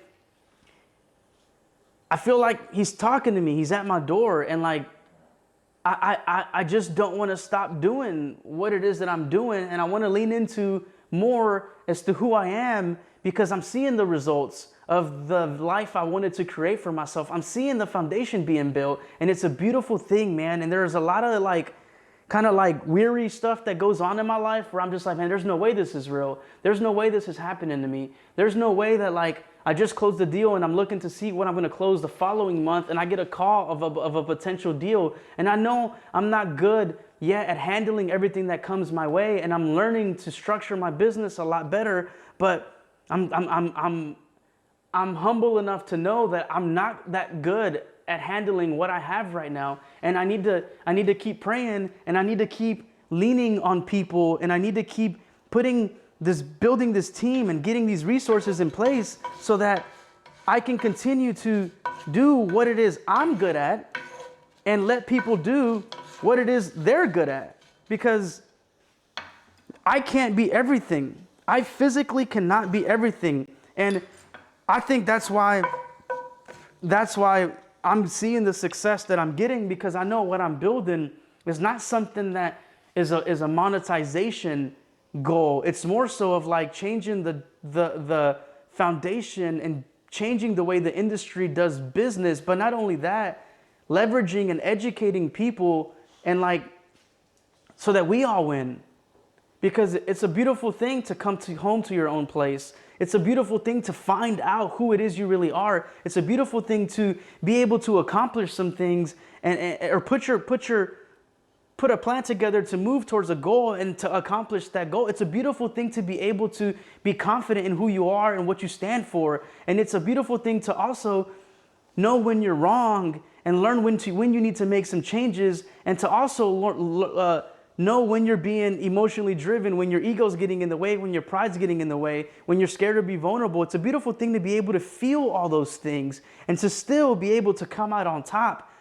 I feel like he's talking to me. He's at my door. And like, I just don't want to stop doing what it is that I'm doing. And I want to lean into more as to who I am because I'm seeing the results of the life I wanted to create for myself. I'm seeing the foundation being built. And it's a beautiful thing, man. And there's a lot of kind of weary stuff that goes on in my life where I'm just like, man, there's no way this is real. There's no way this is happening to me. There's no way that I just closed the deal and I'm looking to see when I'm going to close the following month and I get a call of a potential deal. And I know I'm not good yet at handling everything that comes my way. And I'm learning to structure my business a lot better, but I'm humble enough to know that I'm not that good at handling what I have right now. And I need to keep praying and I need to keep leaning on people and I need to keep building this team and getting these resources in place so that I can continue to do what it is I'm good at and let people do what it is they're good at. Because I can't be everything. I physically cannot be everything. And I think that's why I'm seeing the success that I'm getting because I know what I'm building It's not something that is a monetization goal. It's more so of like changing the foundation and changing the way the industry does business. But not only that, leveraging and educating people and like so that we all win. Because it's a beautiful thing to come to home to your own place. It's a beautiful thing to find out who it is you really are. It's a beautiful thing to be able to accomplish some things or put a plan together to move towards a goal and to accomplish that goal. It's a beautiful thing to be able to be confident in who you are and what you stand for. And it's a beautiful thing to also know when you're wrong and learn when you need to make some changes, and to also know when you're being emotionally driven, when your ego's getting in the way, when your pride's getting in the way, when you're scared to be vulnerable. It's a beautiful thing to be able to feel all those things and to still be able to come out on top.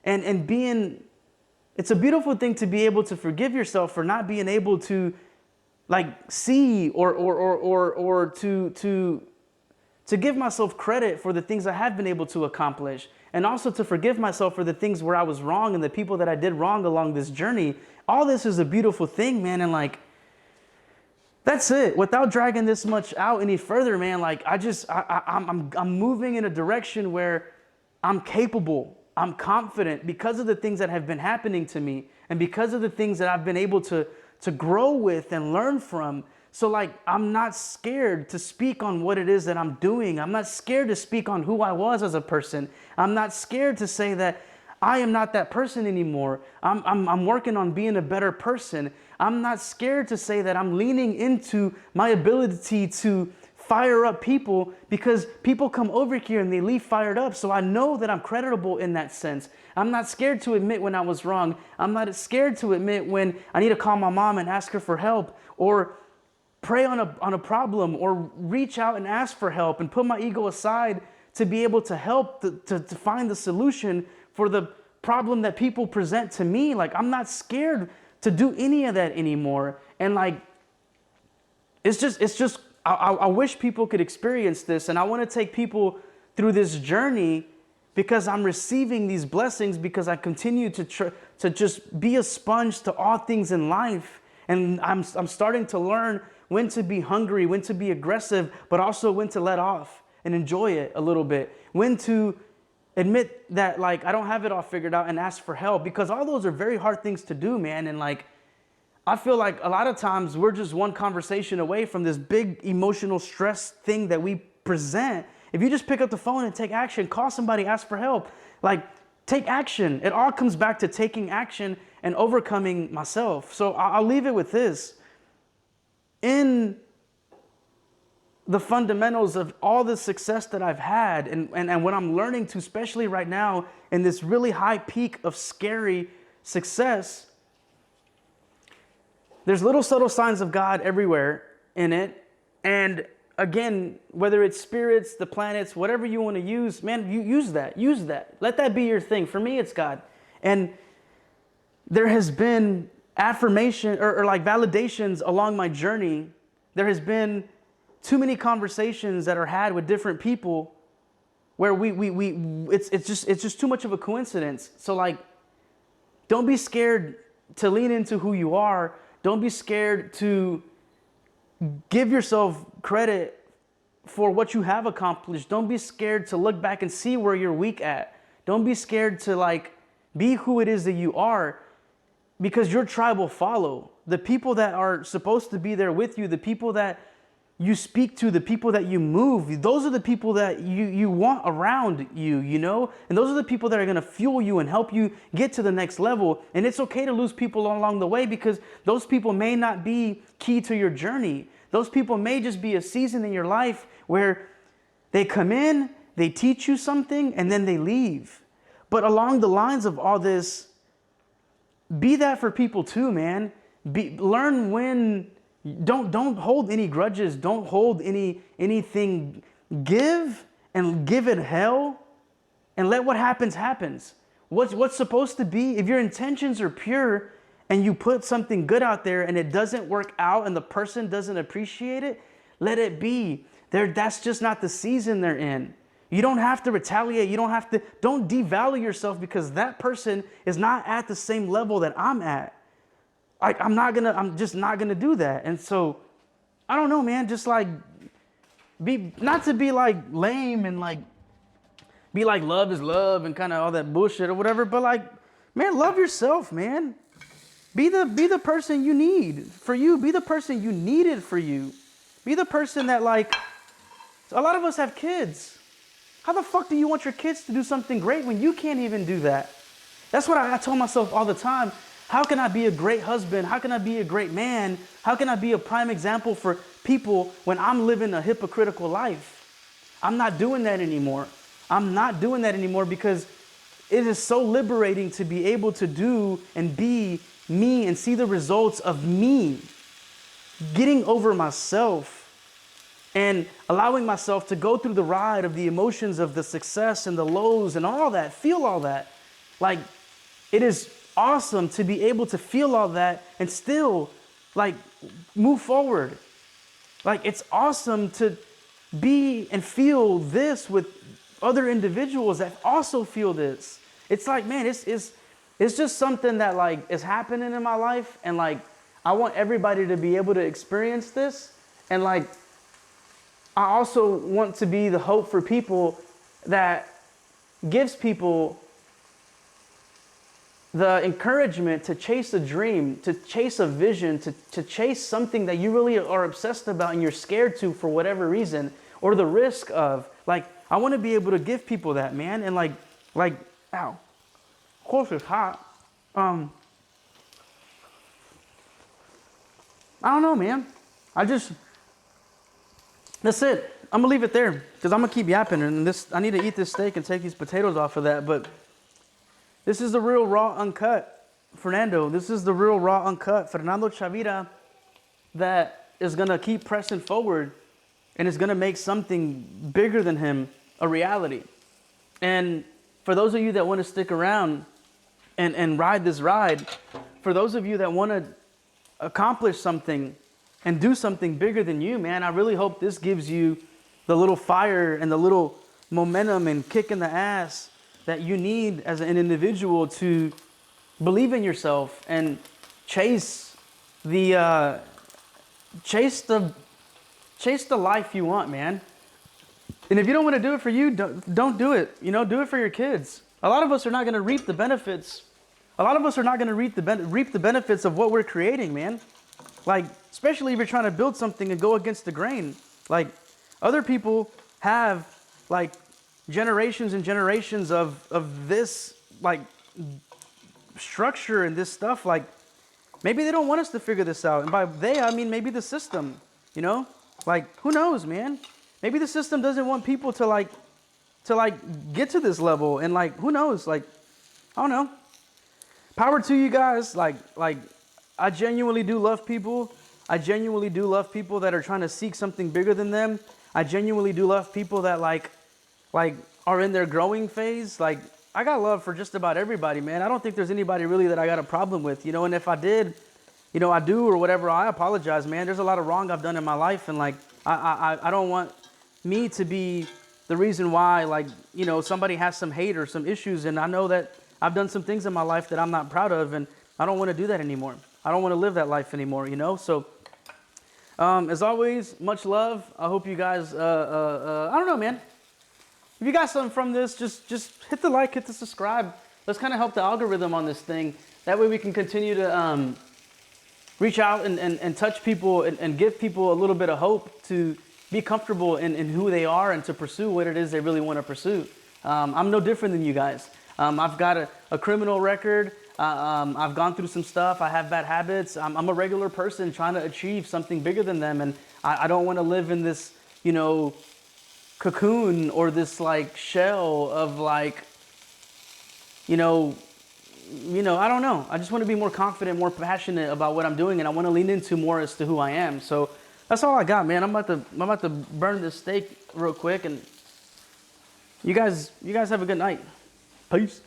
It's a beautiful thing to be able to forgive yourself for not being able to like see or to give myself credit for the things I have been able to accomplish, and also to forgive myself for the things where I was wrong and the people that I did wrong along this journey. All this is a beautiful thing, man. And like, that's it. Without dragging this much out any further, man, like I'm moving in a direction where I'm capable, I'm confident because of the things that have been happening to me and because of the things that I've been able to grow with and learn from. So like, I'm not scared to speak on what it is that I'm doing. I'm not scared to speak on who I was as a person. I'm not scared to say that I am not that person anymore. I'm working on being a better person. I'm not scared to say that I'm leaning into my ability to fire up people, because people come over here and they leave fired up. So I know that I'm creditable in that sense. I'm not scared to admit when I was wrong. I'm not scared to admit when I need to call my mom and ask her for help, or pray on a problem, or reach out and ask for help and put my ego aside to be able to help to find the solution for the problem that people present to me. Like, I'm not scared to do any of that anymore. And like, it's just I wish people could experience this, and I want to take people through this journey because I'm receiving these blessings, because I continue to just be a sponge to all things in life. And I'm starting to learn when to be hungry, when to be aggressive, but also when to let off and enjoy it a little bit. When to admit that like I don't have it all figured out and ask for help, because all those are very hard things to do, man. And like, I feel like a lot of times we're just one conversation away from this big emotional stress thing that we present. If you just pick up the phone and take action, call somebody, ask for help, like take action. It all comes back to taking action and overcoming myself. So I'll leave it with this. In the fundamentals of all the success that I've had and what I'm learning to, especially right now in this really high peak of scary success, there's little subtle signs of God everywhere in it. And again, whether it's spirits, the planets, whatever you want to use, man, you use that. Let that be your thing. For me, it's God. And there has been affirmation or like validations along my journey. There has been too many conversations that are had with different people where it's just too much of a coincidence. So like, don't be scared to lean into who you are. Don't be scared to give yourself credit for what you have accomplished. Don't be scared to look back and see where you're weak at. Don't be scared to like be who it is that you are, because your tribe will follow. The people that are supposed to be there with you, the people that you speak to, the people that you move, those are the people that you want around you, you know? And those are the people that are gonna fuel you and help you get to the next level. And it's okay to lose people along the way, because those people may not be key to your journey. Those people may just be a season in your life where they come in, they teach you something, and then they leave. But along the lines of all this, be that for people too, man. Learn when. Don't hold any grudges. Don't hold anything. Give it hell, and let what happens happens. What's supposed to be, if your intentions are pure and you put something good out there and it doesn't work out and the person doesn't appreciate it, let it be. That's just not the season they're in. You don't have to retaliate. Don't devalue yourself because that person is not at the same level that I'm at. Like, I'm just not gonna do that. And so, I don't know, man, just like, not to be like lame and like, be like love is love and kind of all that bullshit or whatever, but like, man, love yourself, man. Be the person you need for you. Be the person you needed for you. Be the person that, like, a lot of us have kids. How the fuck do you want your kids to do something great when you can't even do that? That's what I tell myself all the time. How can I be a great husband? How can I be a great man? How can I be a prime example for people when I'm living a hypocritical life? I'm not doing that anymore. I'm not doing that anymore because it is so liberating to be able to do and be me and see the results of me getting over myself and allowing myself to go through the ride of the emotions of the success and the lows and all that, feel all that. Like, it is awesome to be able to feel all that and still, like, move forward. Like, it's awesome to be and feel this with other individuals that also feel this. It's like, man, it's just something that, like, is happening in my life, and, like, I want everybody to be able to experience this. And, like, I also want to be the hope for people that gives people the encouragement to chase a dream, to chase a vision, to chase something that you really are obsessed about and you're scared to for whatever reason, or the risk of. Like, I want to be able to give people that, man. And like, ow, of course it's hot. I don't know, man. That's it. I'm gonna leave it there because I'm gonna keep yapping, and I need to eat this steak and take these potatoes off of that. But this is the real raw, uncut Fernando. This is the real raw, uncut Fernando Chavira that is gonna keep pressing forward and is gonna make something bigger than him a reality. And for those of you that want to stick around and ride this ride, for those of you that want to accomplish something and do something bigger than you, man, I really hope this gives you the little fire and the little momentum and kick in the ass that you need as an individual to believe in yourself and chase the life you want, man. And if you don't want to do it for you, don't do it. You know, do it for your kids. A lot of us are not going to reap the benefits. A lot of us are not going to reap the benefits of what we're creating, man. Like, especially if you're trying to build something and go against the grain. Like, other people have, like, generations and generations of this, like, structure and this stuff. Like, maybe they don't want us to figure this out. And by they, I mean maybe the system, you know? Like, who knows, man? Maybe the system doesn't want people to get to this level. And, like, who knows? Like, I don't know. Power to you guys. Like, I genuinely do love people. I genuinely do love people that are trying to seek something bigger than them. I genuinely do love people that like are in their growing phase. Like, I got love for just about everybody, man. I don't think there's anybody really that I got a problem with, you know. And if I did, you know, I do or whatever, I apologize, man. There's a lot of wrong I've done in my life, and like I don't want me to be the reason why, like, you know, somebody has some hate or some issues. And I know that I've done some things in my life that I'm not proud of, and I don't want to do that anymore. I don't want to live that life anymore, you know. So as always, much love. I hope you guys, I don't know, man. If you got something from this, just hit the like, hit the subscribe. Let's kind of help the algorithm on this thing. That way we can continue to reach out and touch people and give people a little bit of hope to be comfortable in who they are and to pursue what it is they really want to pursue. I'm no different than you guys. I've got a criminal record. I've gone through some stuff. I have bad habits. I'm a regular person trying to achieve something bigger than them. And I don't want to live in this, you know, cocoon or this like shell of like, you know, I don't know. I just want to be more confident, more passionate about what I'm doing. And I want to lean into more as to who I am. So that's all I got, man. I'm about to burn this steak real quick. And you guys have a good night. Peace.